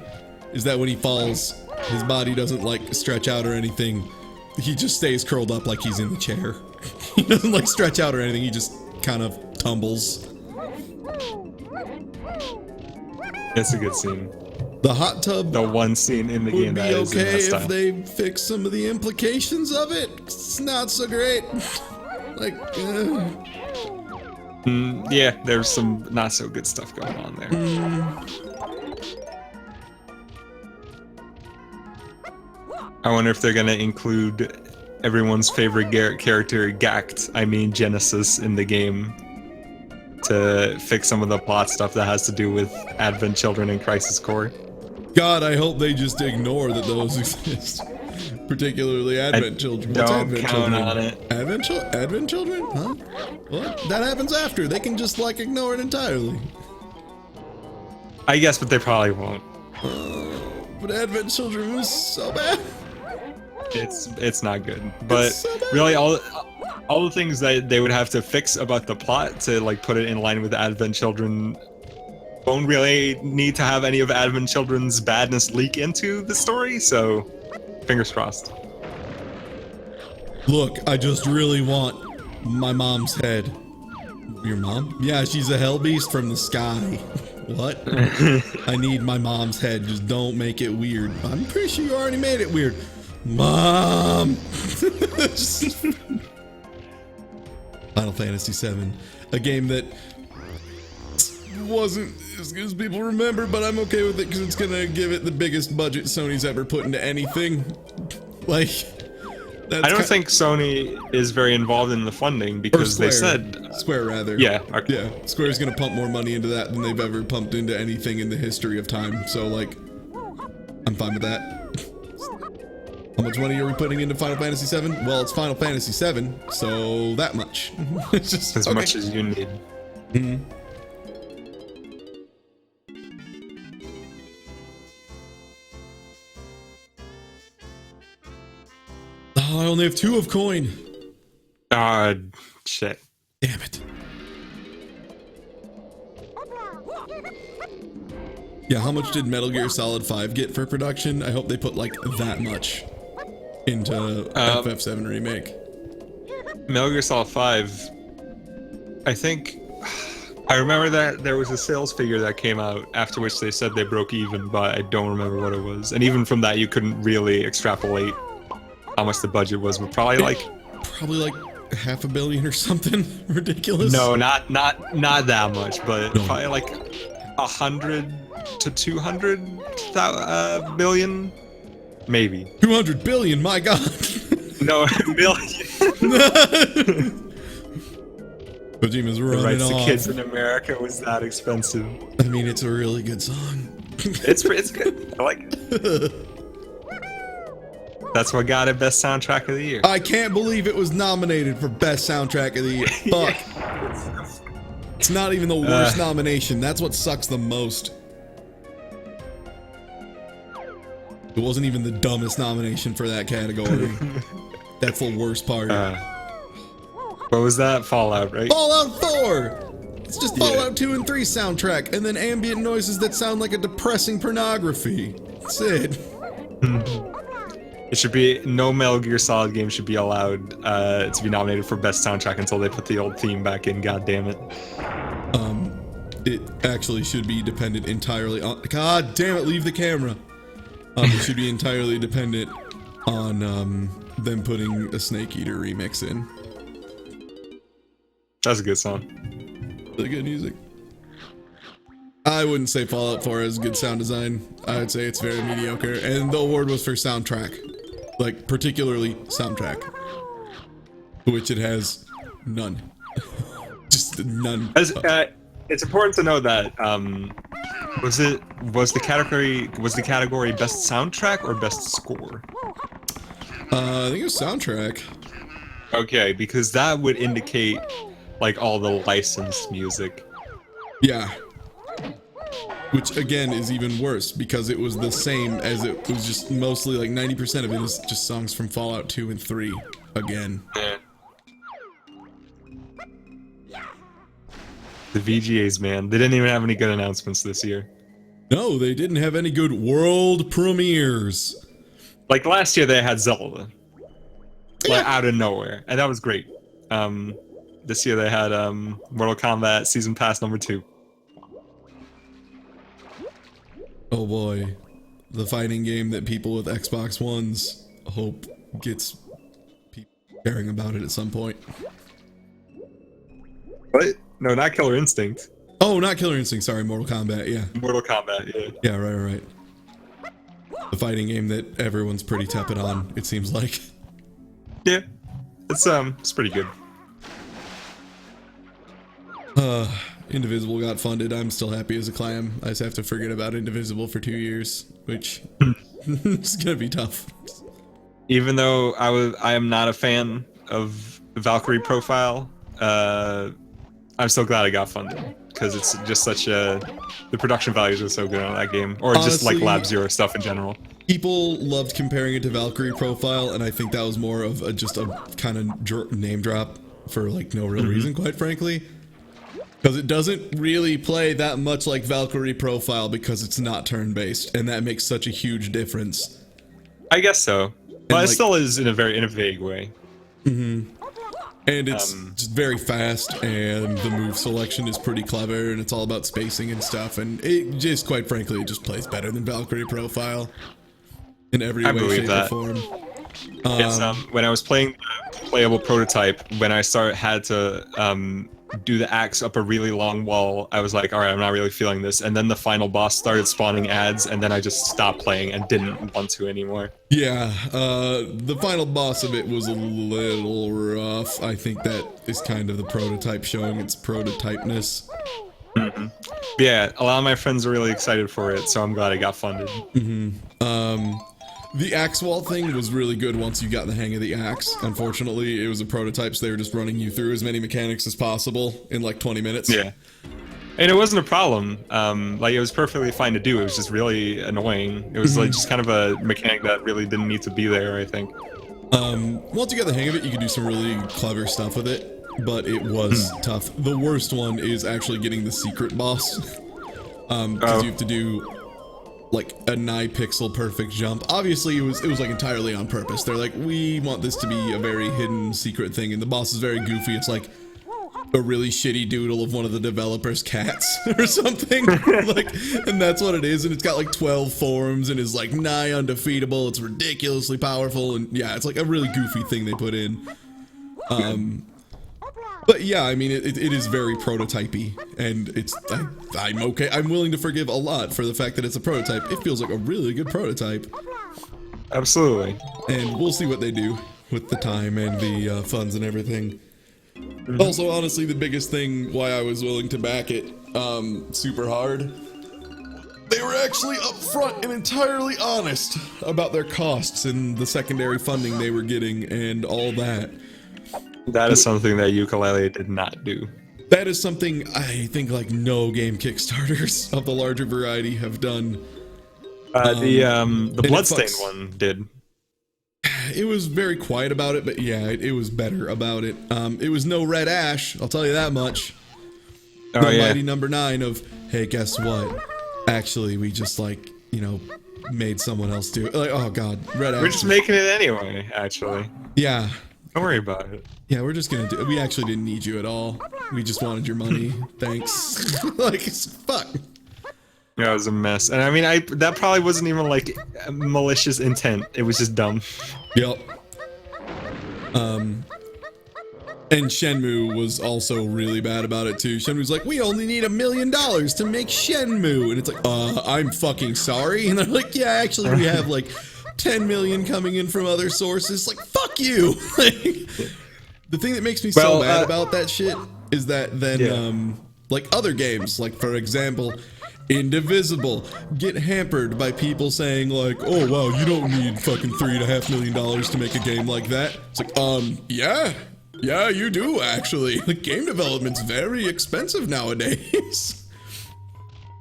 is that when he falls, his body doesn't like stretch out or anything. He just stays curled up like he's in the chair. He doesn't like stretch out or anything, he just kind of tumbles. It's a good scene. The hot tub, the one scene in the game that is in that okay style. if they fix some of the implications of it. It's not so great. Like, Yeah, there's some not so good stuff going on there. I wonder if they're gonna include everyone's favorite character, Genesis, in the game to fix some of the plot stuff that has to do with Advent Children and Crisis Core. God, I hope they just ignore that those exist. Particularly Advent Children. What's Don't Advent count Children? on it. Advent Children? Huh? What? That happens after. They can just like ignore it entirely. I guess, but they probably won't. But Advent Children was so bad. It's not good. But so bad. really, all the things that they would have to fix about the plot to like put it in line with Advent Children won't really need to have any of Advent Children's badness leak into the story. So, fingers crossed. Look, I just really want my mom's head. Your mom? Yeah, she's a hell beast from the sky. What? I need my mom's head. Just don't make it weird. I'm pretty sure you already made it weird. Mom! Final Fantasy VII. A game that wasn't as good as people remember, but I'm okay with it because it's gonna give it the biggest budget Sony's ever put into anything. Like, I don't think Sony is very involved in the funding because they said Square rather. Yeah, okay. Yeah. Square's gonna pump more money into that than they've ever pumped into anything in the history of time. So like, I'm fine with that. How much money are we putting into Final Fantasy VII? Well, it's Final Fantasy VII, so that much. It's just as much as you need. Mm-hmm. Oh, I only have 2 of coin. Shit. Damn it. Yeah, how much did Metal Gear Solid 5 get for production? I hope they put like that much into FF7 Remake. Metal Gear Solid 5, I think, I remember that there was a sales figure that came out after which they said they broke even, but I don't remember what it was. And even from that, you couldn't really extrapolate how much the budget was, but probably like $500 million or something ridiculous. No, not that much, but probably like 100 to 200 million, maybe. 200 billion, my God. No, million. Kojima's The running rights to off. kids in America was that expensive. I mean, it's a really good song. It's good. I like it. That's what got it Best Soundtrack of the Year. I can't believe it was nominated for Best Soundtrack of the Year. Fuck. It's not even the worst nomination. That's what sucks the most. It wasn't even the dumbest nomination for that category. That's the worst part. What was that? Fallout, right? Fallout 4! It's just Fallout 2 and 3 soundtrack, and then ambient noises that sound like a depressing pornography. That's it. It should be, no Metal Gear Solid game should be allowed to be nominated for Best Soundtrack until they put the old theme back in, god damn it. It actually should be dependent entirely on, god damn it, leave the camera. It should be entirely dependent on them putting a Snake Eater remix in. That's a good song. Really good music. I wouldn't say Fallout 4 has good sound design. I would say it's very mediocre, and the award was for soundtrack. Like, particularly soundtrack. Which it has none. Just none. It's important to know that was the category Best Soundtrack or Best Score? I think it was soundtrack. Okay, because that would indicate like all the licensed music. Yeah. Which again is even worse because it was the same as it was, just mostly like 90% of it is just songs from Fallout 2 and 3 again. Yeah. The VGAs, man, they didn't even have any good announcements this year. No, they didn't have any good world premieres. Like last year they had Zelda. Like out of nowhere, and that was great. This year they had Mortal Kombat Season Pass #2. Oh boy, the fighting game that people with Xbox Ones hope gets people caring about it at some point. What? No, not Killer Instinct. Oh, not Killer Instinct. Sorry, Mortal Kombat. Yeah. Mortal Kombat. Yeah. Yeah. Right. The fighting game that everyone's pretty tepid on. It seems like. Yeah. It's pretty good. Indivisible got funded. I'm still happy as a clam. I just have to forget about Indivisible for 2 years, which is gonna be tough. Even though I am not a fan of Valkyrie Profile, I'm so glad I got funded because it's just the production values are so good on that game, or just like Honestly, Lab Zero stuff in general. People loved comparing it to Valkyrie Profile, and I think that was more of just a kind of name drop for like no real reason, quite frankly. Because it doesn't really play that much like Valkyrie Profile because it's not turn-based, and that makes such a huge difference. I guess so, but like, it still is in a vague way. And it's just very fast, and the move selection is pretty clever, and it's all about spacing and stuff, and it just, quite frankly, it just plays better than Valkyrie Profile in every way, shape, or form. It's when I was playing playable prototype, when I had to do the axe up a really long wall, I was like, all right, I'm not really feeling this, and then the final boss started spawning ads, and then I just stopped playing and didn't want to anymore. Yeah, the final boss of it was a little rough. I think that is kind of the prototype showing its prototypeness. Yeah, a lot of my friends are really excited for it, so I'm glad it got funded. The axe wall thing was really good once you got the hang of the axe. Unfortunately, it was a prototype, so they were just running you through as many mechanics as possible in like 20 minutes. Yeah. And it wasn't a problem. Like, it was perfectly fine to do. It was just really annoying. It was like just kind of a mechanic that really didn't need to be there, I think. Once you got the hang of it, you could do some really clever stuff with it, but it was tough. The worst one is actually getting the secret boss. Because you have to do like a 9 pixel perfect jump. Obviously it was like entirely on purpose. They're like, we want this to be a very hidden secret thing, and the boss is very goofy. It's like a really shitty doodle of one of the developers' cats or something. Like, and that's what it is, and it's got like 12 forms and is like nigh undefeatable. It's ridiculously powerful, and yeah, it's like a really goofy thing they put in. But yeah, I mean, it is very prototypey, and I'm okay. I'm willing to forgive a lot for the fact that it's a prototype. It feels like a really good prototype. Absolutely. And we'll see what they do with the time and the funds and everything. Also, honestly, the biggest thing why I was willing to back it super hard, they were actually upfront and entirely honest about their costs and the secondary funding they were getting and all that. That is something that Yooka-Laylee did not do. That is something I think like no game Kickstarters of the larger variety have done. The Bloodstained one did. It was very quiet about it, but yeah, it was better about it. It was no Red Ash, I'll tell you that much. Oh, no yeah. Mighty Number 9 of, hey, guess what? Actually, we just like, you know, made someone else do it. Like, oh god, Red Ash. We're just making it anyway, actually. Yeah. Don't worry about it. Yeah, we're just gonna do it. We actually didn't need you at all. We just wanted your money. Thanks. Like, fuck. Yeah, it was a mess. And I mean, that probably wasn't even like malicious intent. It was just dumb. Yep. And Shenmue was also really bad about it too. Shenmue's like, we only need $1 million to make Shenmue. And it's like, I'm fucking sorry. And they're like, yeah, actually we have like 10 million coming in from other sources. Like, fuck you. The thing that makes me so mad about that shit is that then, like other games, like for example, Indivisible, get hampered by people saying like, oh wow, you don't need fucking $3.5 million to make a game like that. It's like, yeah, you do actually. Like, game development's very expensive nowadays.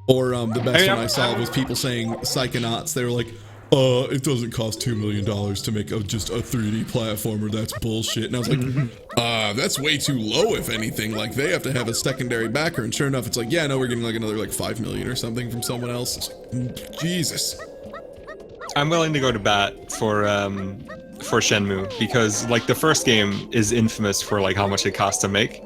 Or the best one I saw was people saying Psychonauts. They were like, it doesn't cost $2 million to make just a 3D platformer. That's bullshit. And I was like, that's way too low, if anything. Like, they have to have a secondary backer. And sure enough, it's like, yeah, no, we're getting like another like 5 million or something from someone else. It's like, Jesus. I'm willing to go to bat for Shenmue because like the first game is infamous for like how much it costs to make.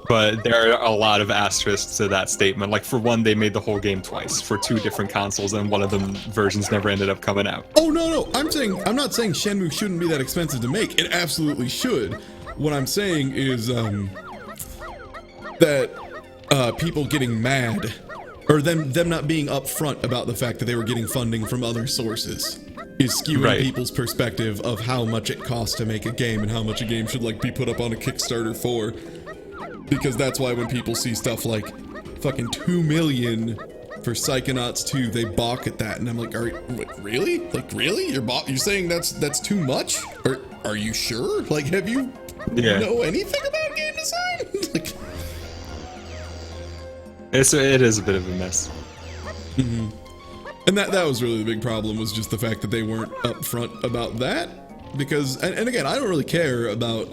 But there are a lot of asterisks to that statement. Like, for one, they made the whole game twice for 2 different consoles, and one of them versions never ended up coming out. Oh no, I'm not saying Shenmue shouldn't be that expensive to make. It absolutely should. What I'm saying is that people getting mad, or them not being upfront about the fact that they were getting funding from other sources, is skewing people's perspective of how much it costs to make a game and how much a game should like be put up on a Kickstarter for. Because that's why when people see stuff like fucking 2 million for Psychonauts 2, they balk at that, and I'm like, really? Like, really? You're saying that's too much? Or are you sure? Like, have you know anything about game design? Like, it is a bit of a mess. Mm-hmm. And that was really the big problem, was just the fact that they weren't upfront about that. Because, and again, I don't really care about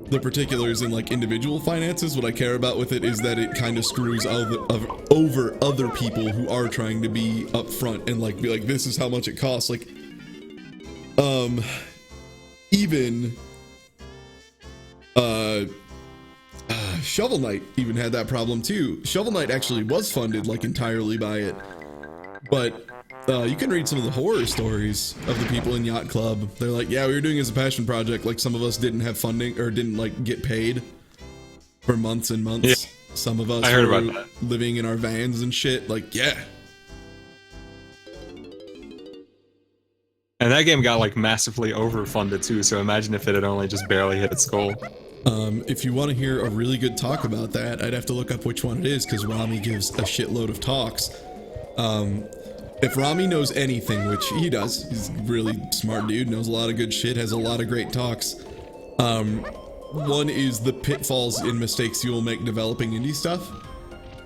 the particulars in like individual finances. What I care about with it is that it kind of screws over other people who are trying to be upfront and like be like, this is how much it costs. Like, even Shovel Knight even had that problem too. Shovel Knight actually was funded like entirely by it, but you can read some of the horror stories of the people in Yacht Club. They're like, yeah, we were doing it as a passion project. Like, some of us didn't have funding or didn't like get paid for months and months. Yeah. Some of us were living in our vans and shit. Like, yeah. And that game got like massively overfunded too. So imagine if it had only just barely hit its goal. If you want to hear a really good talk about that, I'd have to look up which one it is, because Rami gives a shitload of talks. If Rami knows anything, which he does, he's a really smart dude, knows a lot of good shit, has a lot of great talks. One is the pitfalls and mistakes you will make developing indie stuff.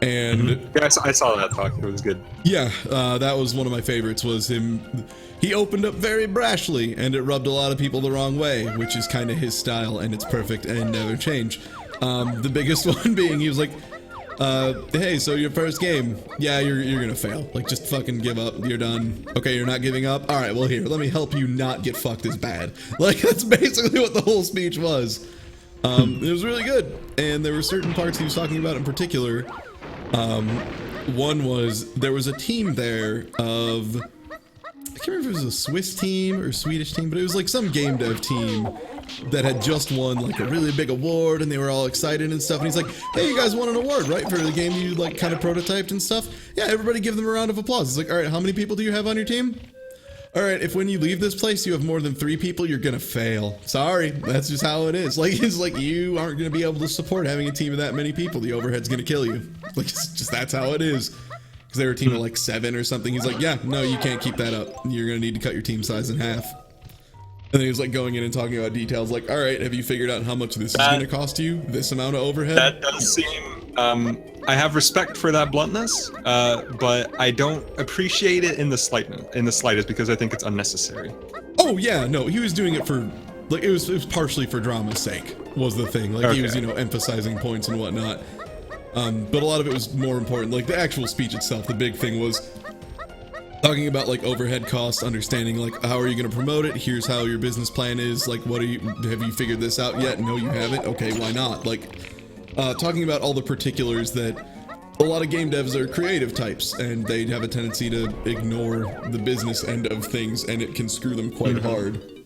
And yeah, I saw that talk. It was good. Yeah, that was one of my favorites, was him. He opened up very brashly, and it rubbed a lot of people the wrong way, which is kind of his style, and it's perfect and never change. The biggest one being, he was like, hey, so your first game, yeah, you're gonna fail. Like, just fucking give up. You're done. Okay, you're not giving up? All right, well, here, let me help you not get fucked as bad. Like, that's basically what the whole speech was. It was really good, and there were certain parts he was talking about in particular. One was, there was a team there of, I can't remember if it was a Swiss team or Swedish team, but it was like some game dev team that had just won like a really big award, and they were all excited and stuff. And he's like, hey, you guys won an award, right, for the game you like kind of prototyped and stuff? Yeah, everybody give them a round of applause. He's like, all right, how many people do you have on your team? All right, if when you leave this place you have more than 3 people, you're gonna fail. Sorry, that's just how it is. Like, it's like, you aren't gonna be able to support having a team of that many people. The overhead's gonna kill you. Like, it's just, that's how it is. Because they were a team of like 7 or something. He's like, yeah, no, you can't keep that up. You're gonna need to cut your team size in half. And then he was like going in and talking about details, like, all right, have you figured out how much this is gonna cost you? This amount of overhead? That does seem, I have respect for that bluntness, but I don't appreciate it in the slightest, because I think it's unnecessary. Oh yeah, no, he was doing it for, like, it was partially for drama's sake, was the thing. Like, he was, you know, emphasizing points and whatnot. But a lot of it was more important. Like, the actual speech itself, the big thing was talking about like overhead costs, understanding like, how are you going to promote it? Here's how your business plan is. Like, have you figured this out yet? No, you haven't. Okay, why not? Like, talking about all the particulars that a lot of game devs are creative types, and they have a tendency to ignore the business end of things, and it can screw them quite hard.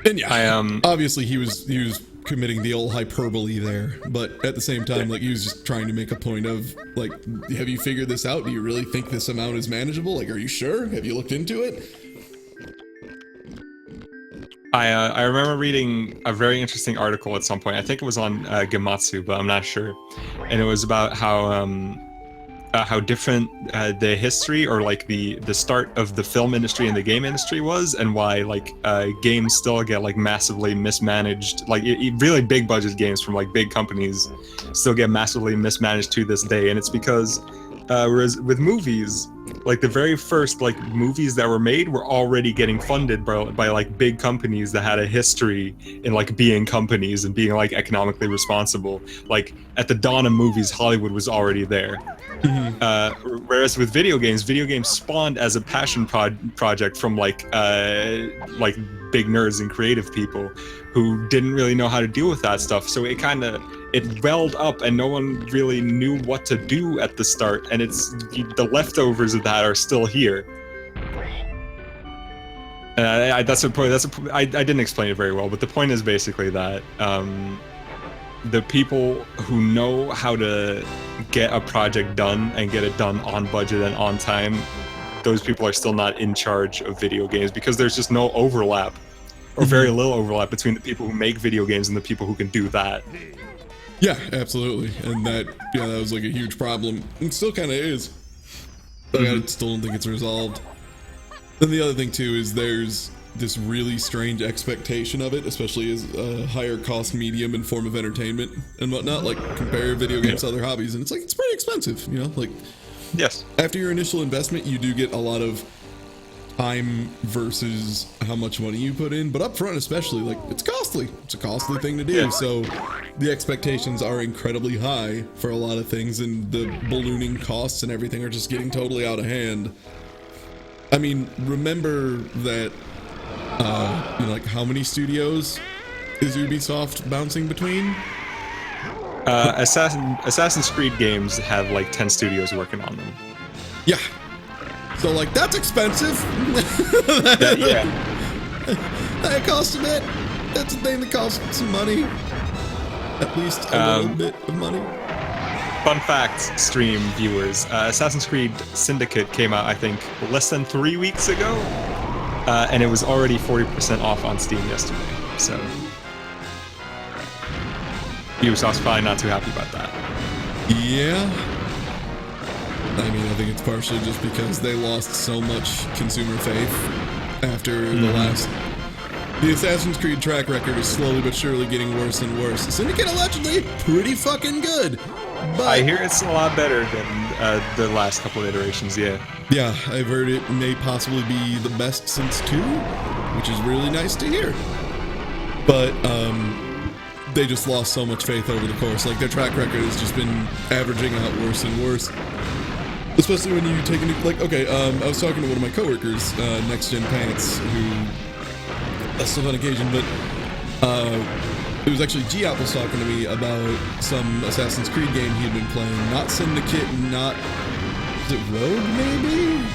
And yeah, obviously he was committing the old hyperbole there, but at the same time, like, he was just trying to make a point of like, have you figured this out? Do you really think this amount is manageable? Like, are you sure? Have you looked into it? I remember reading a very interesting article at some point. I think it was on Gematsu, but I'm not sure. And it was about how different the history, or like the start of the film industry and the game industry was, and why like games still get like massively mismanaged. Like really big budget games from like big companies still get massively mismanaged to this day. And it's because whereas with movies, like the very first like movies that were made were already getting funded by like big companies that had a history in like being companies and being like economically responsible. Like at the dawn of movies, Hollywood was already there. Whereas with video games spawned as a passion project from like big nerds and creative people who didn't really know how to deal with that stuff. So it welled up, and no one really knew what to do at the start. And it's the leftovers of that are still here. I didn't explain it very well, but the point is basically that the people who know how to get a project done and get it done on budget and on time, those people are still not in charge of video games because there's just no overlap or very little overlap between the people who make video games and the people who can do that. Yeah, absolutely. And that was like a huge problem. It still kind of is. But I still don't think it's resolved. Then the other thing too is there's this really strange expectation of it, especially as a higher cost medium and form of entertainment and whatnot. Like compare video games to other hobbies, and it's like it's pretty expensive, like yes. After your initial investment, you do get a lot of time versus how much money you put in, but up front especially, like it's costly. It's a costly thing to do. Yeah. So the expectations are incredibly high for a lot of things, and the ballooning costs and everything are just getting totally out of hand. I mean, remember that like how many studios is Ubisoft bouncing between? Assassin's Creed games have like 10 studios working on them. Yeah. So like that's expensive. That costs a bit. That's a thing that costs some money. At least a little bit of money. Fun fact, stream viewers, Assassin's Creed Syndicate came out I think less than 3 weeks ago, and it was already 40% off on Steam yesterday. So Ubisoft's probably not too happy about that. Yeah. I mean, I think it's partially just because they lost so much consumer faith after the Assassin's Creed track record is slowly but surely getting worse and worse. Syndicate allegedly pretty fucking good, but I hear it's a lot better than the last couple of iterations, yeah. Yeah, I've heard it may possibly be the best since 2, which is really nice to hear. But, they just lost so much faith over the course. Like, their track record has just been averaging out worse and worse. Especially when you take into, like, okay, I was talking to one of my coworkers, Next Gen Pants, who, that's still on occasion, but, it was actually G-Op was talking to me about some Assassin's Creed game he had been playing. Not Syndicate, not, was it Rogue, maybe?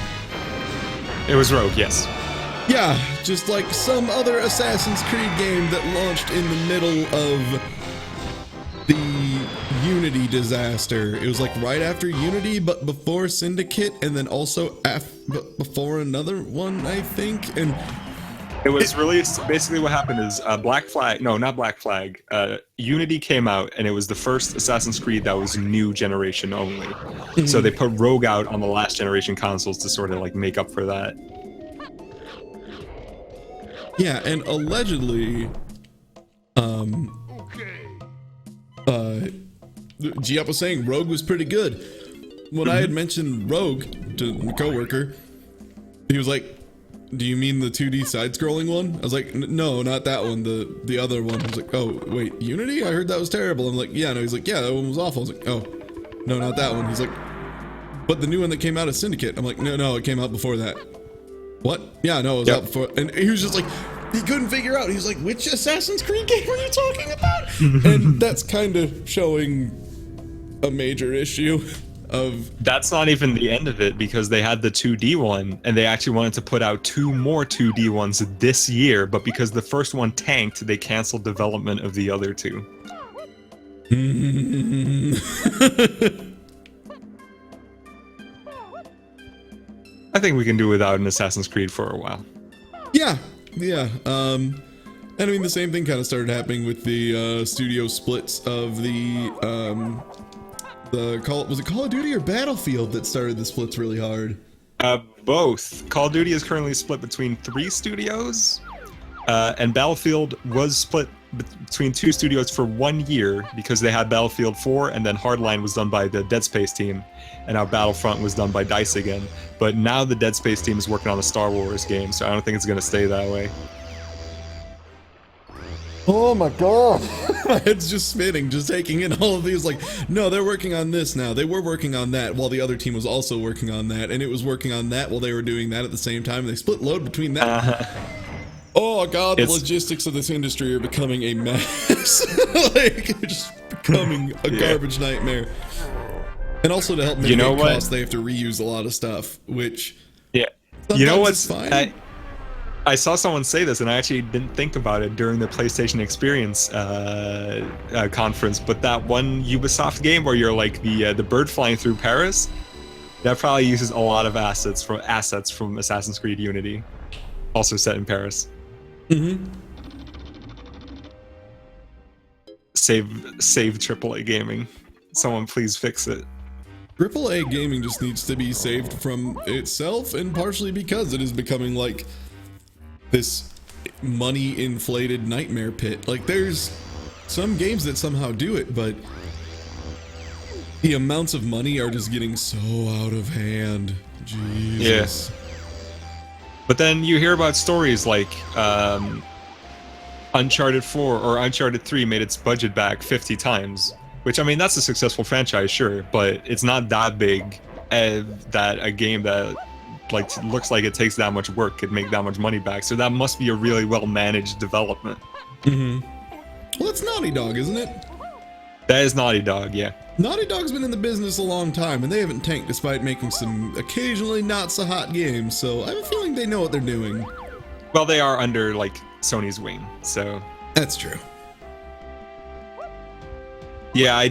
It was Rogue, yes. Yeah, just like some other Assassin's Creed game that launched in the middle of the Unity disaster. It was like right after Unity, but before Syndicate, and then also before another one, I think. And it was released. Basically, what happened is Black Flag. No, not Black Flag. Unity came out, and it was the first Assassin's Creed that was new generation only. So they put Rogue out on the last generation consoles to sort of like make up for that. Yeah, and allegedly, G-Up was saying Rogue was pretty good. When I had mentioned Rogue to my coworker, he was like, "Do you mean the 2D side-scrolling one?" I was like, "No, not that one. The other one." He was like, "Oh, wait, Unity? I heard that was terrible." I'm like, "Yeah." No, he's like, "Yeah, that one was awful." I was like, "Oh, no, not that one." He's like, "But the new one that came out is Syndicate." I'm like, "No, it came out before that." What? Yeah, no, it was out before. And he was just like, he couldn't figure out. He was like, which Assassin's Creed game are you talking about? And that's kind of showing a major issue of... That's not even the end of it, because they had the 2D one, and they actually wanted to put out 2 more 2D ones this year, but because the first one tanked, they canceled development of the other 2. I think we can do without an Assassin's Creed for a while. Yeah. And I mean, the same thing kind of started happening with the studio splits of the was it Call of Duty or Battlefield that started the splits really hard? Both. Call of Duty is currently split between 3 studios, and Battlefield was split between 2 studios for 1 year because they had Battlefield 4, and then Hardline was done by the Dead Space team, and now Battlefront was done by DICE again. But now the Dead Space team is working on a Star Wars game, so I don't think it's going to stay that way. Oh my god. My head's just spinning, just taking in all of these, like, no, they're working on this now. They were working on that while the other team was also working on that, and it was working on that while they were doing that at the same time, and they split load between that. Oh god, the logistics of this industry are becoming a mess. Like, it's just becoming a garbage nightmare. And also to help mitigate costs, they have to reuse a lot of stuff, which you know what's fine. I saw someone say this, and I actually didn't think about it during the PlayStation Experience conference. But that one Ubisoft game where you're like the bird flying through Paris, that probably uses a lot of assets from Assassin's Creed Unity, also set in Paris. Mm-hmm. Save AAA gaming. Someone please fix it. AAA gaming just needs to be saved from itself, and partially because it is becoming like this money inflated nightmare pit. Like, there's some games that somehow do it, but the amounts of money are just getting so out of hand. Jesus. Yeah. But then you hear about stories like Uncharted 4 or Uncharted 3 made its budget back 50 times. Which, I mean, that's a successful franchise, sure, but it's not that big that a game that like looks like it takes that much work could make that much money back. So that must be a really well managed development. Mm-hmm. Well, that's Naughty Dog, isn't it? That is Naughty Dog, yeah. Naughty Dog's been in the business a long time, and they haven't tanked despite making some occasionally not so hot games. So I have a feeling they know what they're doing. Well, they are under like Sony's wing, so that's true. Yeah,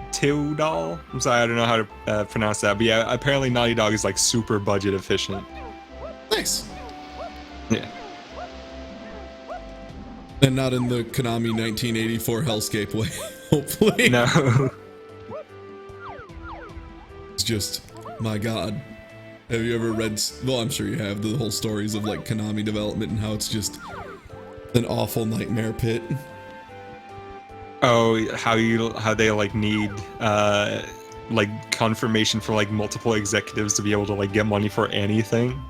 Teodal? I'm sorry, I don't know how to pronounce that, but yeah, apparently Naughty Dog is like super budget efficient. Nice. Yeah. And not in the Konami 1984 hellscape way, hopefully. No. It's just, my God. Have you ever read, well, I'm sure you have, the whole stories of like Konami development and how it's just an awful nightmare pit. Oh, how they like need like confirmation for like multiple executives to be able to like get money for anything.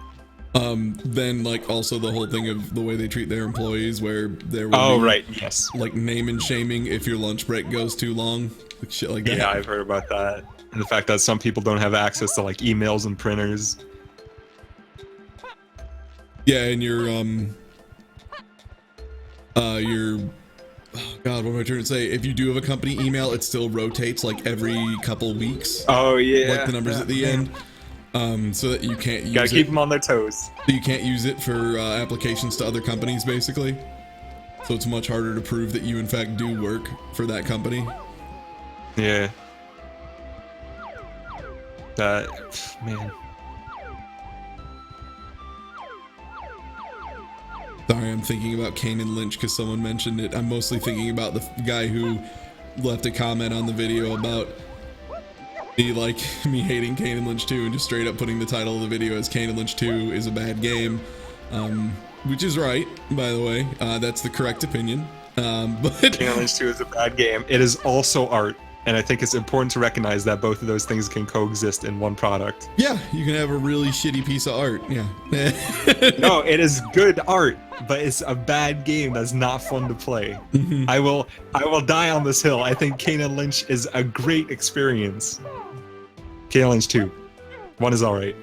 Then like also the whole thing of the way they treat their employees, where there will be, right, yes, like name and shaming if your lunch break goes too long, like shit like that. Yeah, I've heard about that, and the fact that some people don't have access to like emails and printers. Yeah, and your oh God, what am I trying to say? If you do have a company email, it still rotates like every couple weeks. Oh yeah, like the numbers at the end, so that you can't use gotta keep them on their toes. So you can't use it for applications to other companies, basically. So it's much harder to prove that you in fact do work for that company. Yeah. That man. Sorry, I'm thinking about Kane and Lynch because someone mentioned it. I'm mostly thinking about the guy who left a comment on the video about me hating Kane and Lynch 2 and just straight up putting the title of the video as Kane and Lynch 2 is a bad game, which is right, by the way. That's the correct opinion. But Kane and Lynch 2 is a bad game. It is also art. And I think it's important to recognize that both of those things can coexist in one product. Yeah, you can have a really shitty piece of art. Yeah. No, it is good art, but it's a bad game that's not fun to play. Mm-hmm. I will die on this hill. I think Kane and Lynch is a great experience. Kane and Lynch 2. 1 is alright.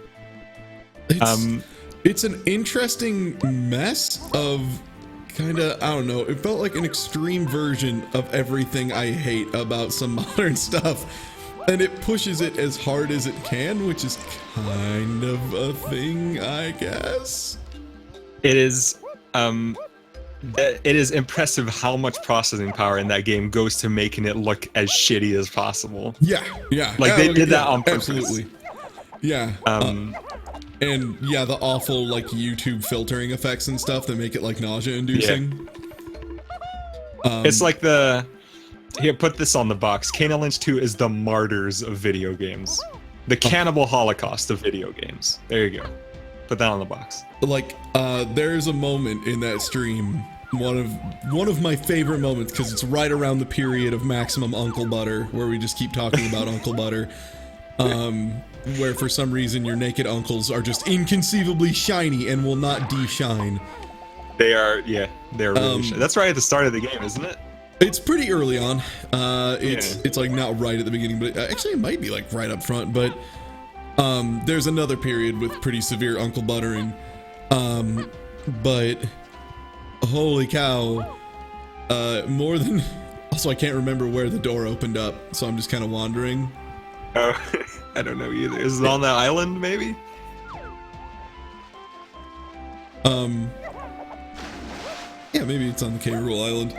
It's an interesting mess of kind of, I don't know, it felt like an extreme version of everything I hate about some modern stuff, and it pushes it as hard as it can, which is kind of a thing, I guess. It is impressive how much processing power in that game goes to making it look as shitty as possible. Yeah. Like they did that on purpose. Absolutely. Yeah. And yeah, the awful like YouTube filtering effects and stuff that make it like nausea inducing. Yeah. It's like here, put this on the box. Kane and Lynch 2 is the martyrs of video games. The cannibal holocaust of video games. There you go. Put that on the box. Like, there's a moment in that stream, one of my favorite moments, because it's right around the period of maximum Uncle Butter, where we just keep talking about Uncle Butter. Where for some reason your naked uncles are just inconceivably shiny and will not de-shine. They are, yeah, they're really shiny. That's right at the start of the game, isn't it? It's pretty early on. It's like not right at the beginning, but actually it might be like right up front, but there's another period with pretty severe Uncle Buttering. But holy cow, more than, also I can't remember where the door opened up, so I'm just kind of wandering. Oh, I don't know either. Is it on that island, maybe? Yeah, maybe it's on the K. Rool Island.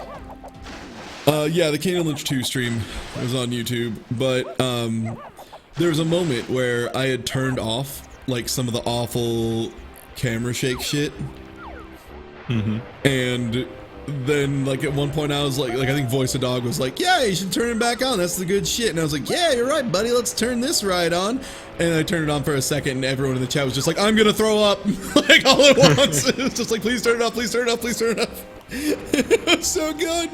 Yeah, the Kane and Lynch 2 stream was on YouTube, but there was a moment where I had turned off like some of the awful camera shake shit. And then like at one point I was like I think Voice of Dog was like, yeah, you should turn it back on, that's the good shit. And I was like, yeah, you're right, buddy, let's turn this right on. And I turned it on for a second and everyone in the chat was just like, I'm gonna throw up, like all at once. It was just like, please turn it off, please turn it off, please turn it off. It was so good.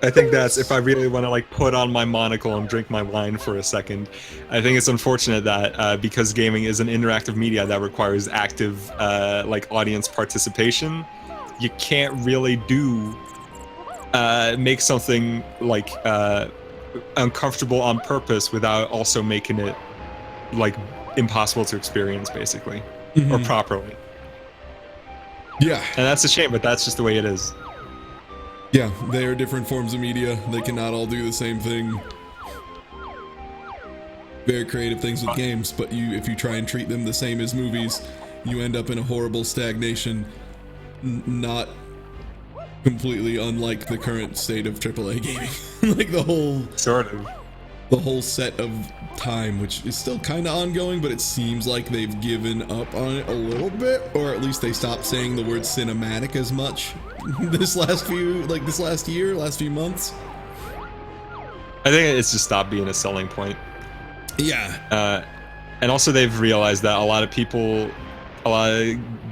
I think that's if I really want to like put on my monocle and drink my wine for a second. I think it's unfortunate that because gaming is an interactive media that requires active like audience participation, you can't really do make something like uncomfortable on purpose without also making it like impossible to experience, basically, or properly. Yeah, and that's a shame, but that's just the way it is. Yeah, they are different forms of media. They cannot all do the same thing. Very creative things with games, but if you try and treat them the same as movies, you end up in a horrible stagnation, not completely unlike the current state of AAA gaming. Like the whole set of time, which is still kind of ongoing, but it seems like they've given up on it a little bit, or at least they stopped saying the word cinematic as much this last year, last few months. I think it's just stopped being a selling point. Yeah. And also they've realized that a lot of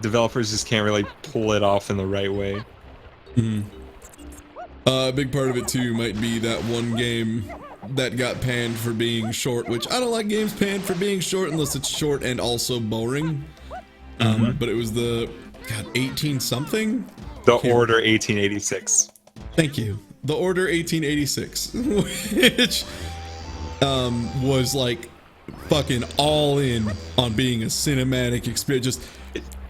developers just can't really pull it off in the right way. A big part of it too might be that one game that got panned for being short, which I don't like games panned for being short unless it's short and also boring. But it was the 18 something? The Order 1886. Thank you. The Order 1886, which was like fucking all in on being a cinematic experience. Just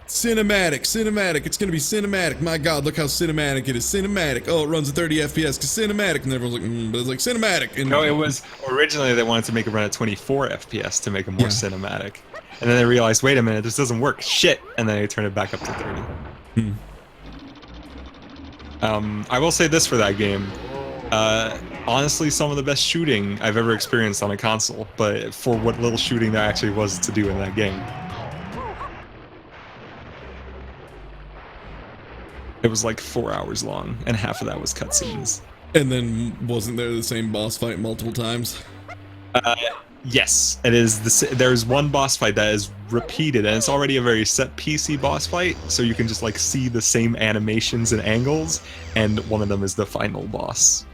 cinematic. It's gonna be cinematic. My God, look how cinematic it is. Cinematic. Oh, it runs at 30 FPS because cinematic, and everyone's like, but it's like cinematic. And no, it was originally they wanted to make it run at 24 FPS to make it more cinematic, and then they realized, wait a minute, this doesn't work. Shit, and then they turned it back up to 30. I will say this for that game. Honestly, some of the best shooting I've ever experienced on a console, but for what little shooting there actually was to do in that game. It was like 4 hours long, and half of that was cutscenes. And then wasn't there the same boss fight multiple times? Yes, it is. There's one boss fight that is repeated, and it's already a very set PC boss fight, so you can just like see the same animations and angles, and one of them is the final boss.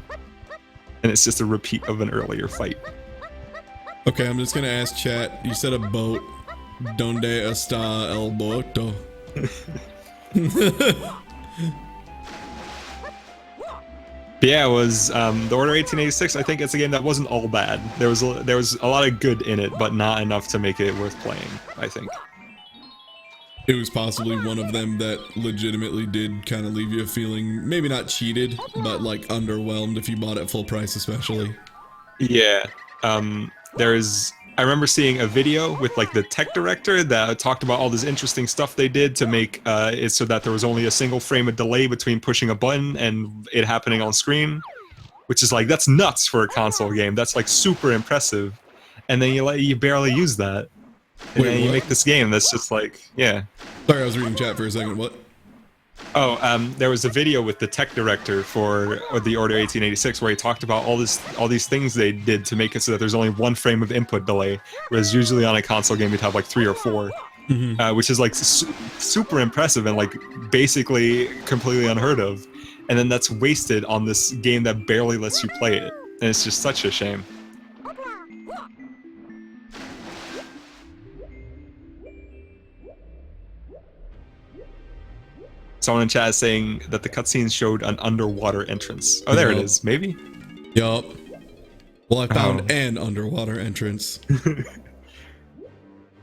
And it's just a repeat of an earlier fight. Okay, I'm just gonna ask chat. You said a boat. Donde está el boto? But yeah, it was the Order 1886. I think it's a game that wasn't all bad. There was a lot of good in it, but not enough to make it worth playing, I think. It was possibly one of them that legitimately did kind of leave you feeling maybe not cheated, but like underwhelmed if you bought it full price, especially. Yeah. I remember seeing a video with like the tech director that talked about all this interesting stuff they did to make it so that there was only a single frame of delay between pushing a button and it happening on screen, which is like, that's nuts for a console game. That's like super impressive. And then you barely use that. And then you make this game that's just like, yeah. Sorry, I was reading chat for a second. What? Oh, there was a video with the tech director for the Order 1886 where he talked about all these things they did to make it so that there's only one frame of input delay, whereas usually on a console game you'd have like 3 or 4, which is like super impressive and like basically completely unheard of. And then that's wasted on this game that barely lets you play it, and it's just such a shame. Someone in chat is saying that the cutscenes showed an underwater entrance. Oh, there it is. Maybe? Yup. Well, I found an underwater entrance.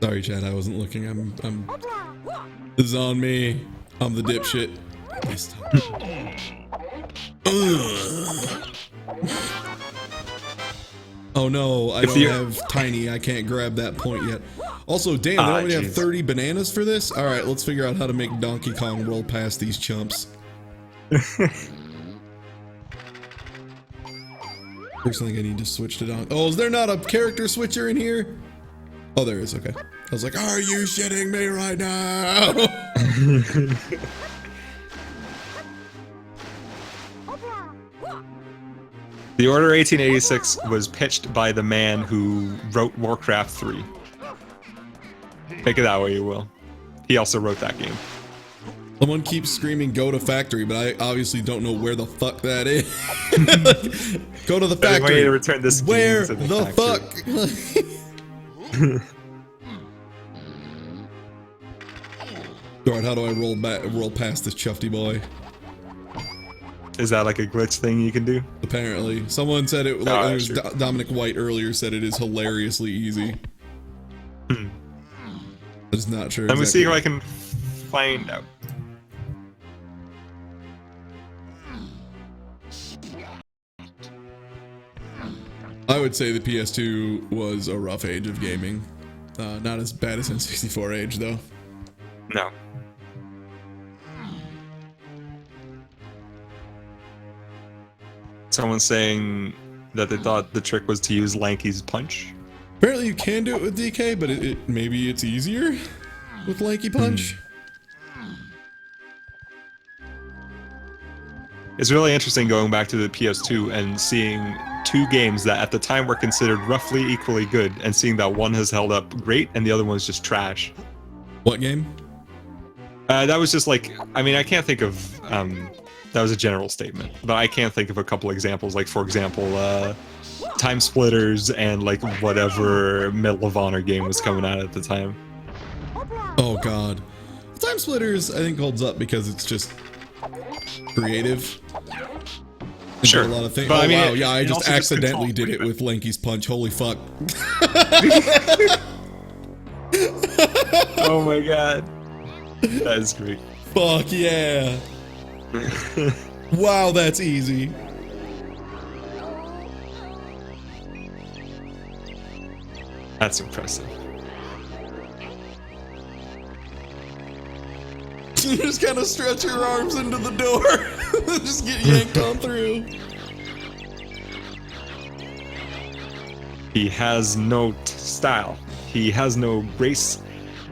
Sorry, chat. I wasn't looking. This is on me. I'm the dipshit. Oh no, I don't have tiny. I can't grab that point yet. Also, damn, they only have jeez. 30 bananas for this? Alright, let's figure out how to make Donkey Kong roll past these chumps. First thing I need to switch to Donkey. Oh, is there not a character switcher in here? Oh, there is, okay. I was like, are you shitting me right now? The Order 1886 was pitched by the man who wrote Warcraft 3. Take it that way you will. He also wrote that game. Someone keeps screaming, go to factory, but I obviously don't know where the fuck that is. Go to the factory. Way to return this where game to the factory. fuck? Alright, how do I roll past this chufty boy? Is that like a glitch thing you can do? Apparently. Someone said it, like, it was sure. Dominic White earlier said it is hilariously easy. I'm just not sure. Let me see if I can find out. I would say the PS2 was a rough age of gaming. Not as bad as N64 age, though. No. Someone's saying that they thought the trick was to use Lanky's punch. Apparently you can do it with DK, but maybe it's easier with Lanky Punch. It's really interesting going back to the PS2 and seeing two games that at the time were considered roughly equally good, and seeing that one has held up great and the other one's just trash. What game? That was just like, I mean, I can't think of, that was a general statement, but I can't think of a couple examples, like for example, Time Splitters and like whatever Medal of Honor game was coming out at the time. Oh god. Time Splitters I think holds up because it's just creative. Sure. A lot of things. But Oh I mean, wow, yeah, I just also just accidentally controls did it with Lanky's Punch. Holy fuck. Oh my god. That is great. Fuck yeah. Wow, that's easy. That's impressive. You just kind of stretch your arms into the door. Just get yanked on through. He has no style. He has no grace.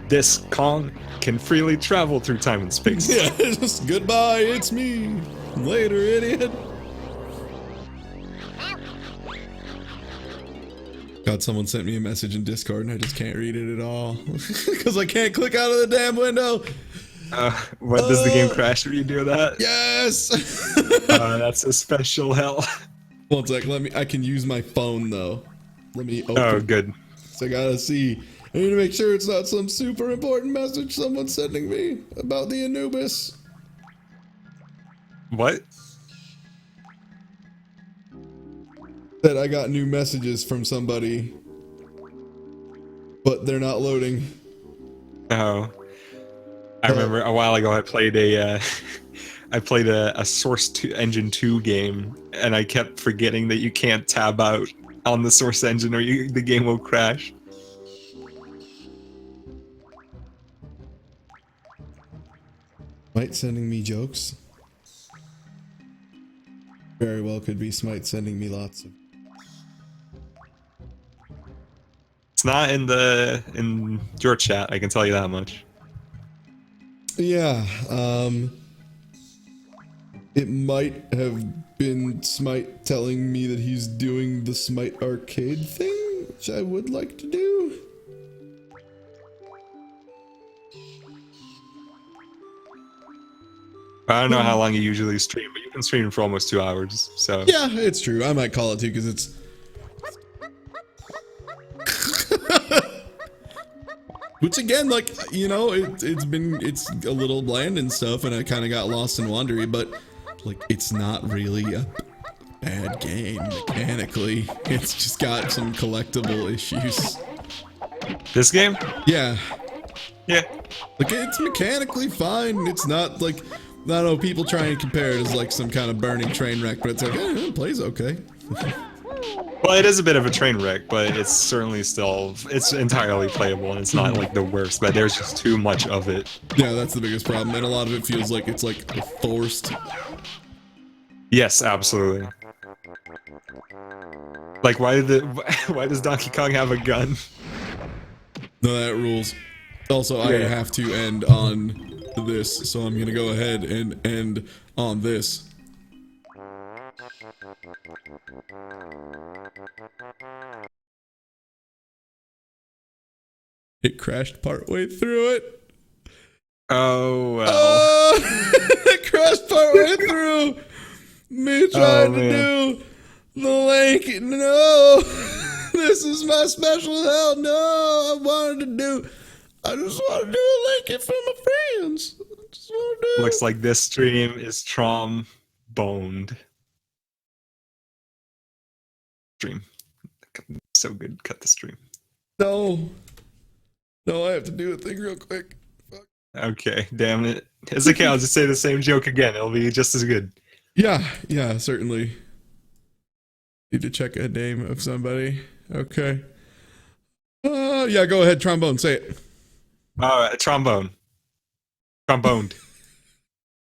This Kong can freely travel through time and space. Yeah, just goodbye, it's me. Later, idiot. God, someone sent me a message in Discord and I just can't read it at all. Because I can't click out of the damn window. What, does the game crash when you do that? Yes! That's a special hell. One sec, I can use my phone though. Let me open. Oh, good. So I gotta see. I need to make sure it's not some super important message someone's sending me about the Anubis. What? That I got new messages from somebody, but they're not loading. Oh. I remember a while ago I played a Source 2 Engine 2 game, and I kept forgetting that you can't tab out on the Source Engine or the game will crash. Smite sending me jokes? Very well could be Smite sending me lots of... It's not in your chat, I can tell you that much. Yeah, it might have been Smite telling me that he's doing the Smite arcade thing, which I would like to do. I don't know how long you usually stream, but you can stream for almost 2 hours, so... Yeah, it's true. I might call it too, because it's... Which again, like, you know, it's a little bland and stuff, and I kind of got lost in Wandery, but, like, it's not really a bad game mechanically. It's just got some collectible issues. This game? Yeah. Yeah. Like, it's mechanically fine. It's not, like, I don't know, people try and compare it as, like, some kind of burning train wreck, but it's like, it plays okay. Well, it is a bit of a train wreck, but it's certainly still it's entirely playable, and it's not like the worst. But there's just too much of it. Yeah, that's the biggest problem, and a lot of it feels like it's like forced. Yes, absolutely. Like, why does Donkey Kong have a gun? No, that rules. Also, I Yeah. have to end on this, so I'm gonna go ahead and end on this. It crashed partway through it. Oh well. Oh, it crashed partway through. Me trying to do the link. No, this is my special hell. No, I just want to do a link for my friends. I just want to do. Looks like this stream is tromboned. Stream. So good. Cut the stream. No, I have to do a thing real quick. Fuck. Okay, damn it. It's okay, I'll just say the same joke again. It'll be just as good. Yeah, certainly. Need to check a name of somebody. Okay. Yeah, go ahead, trombone, say it. Alright, trombone. Tromboned.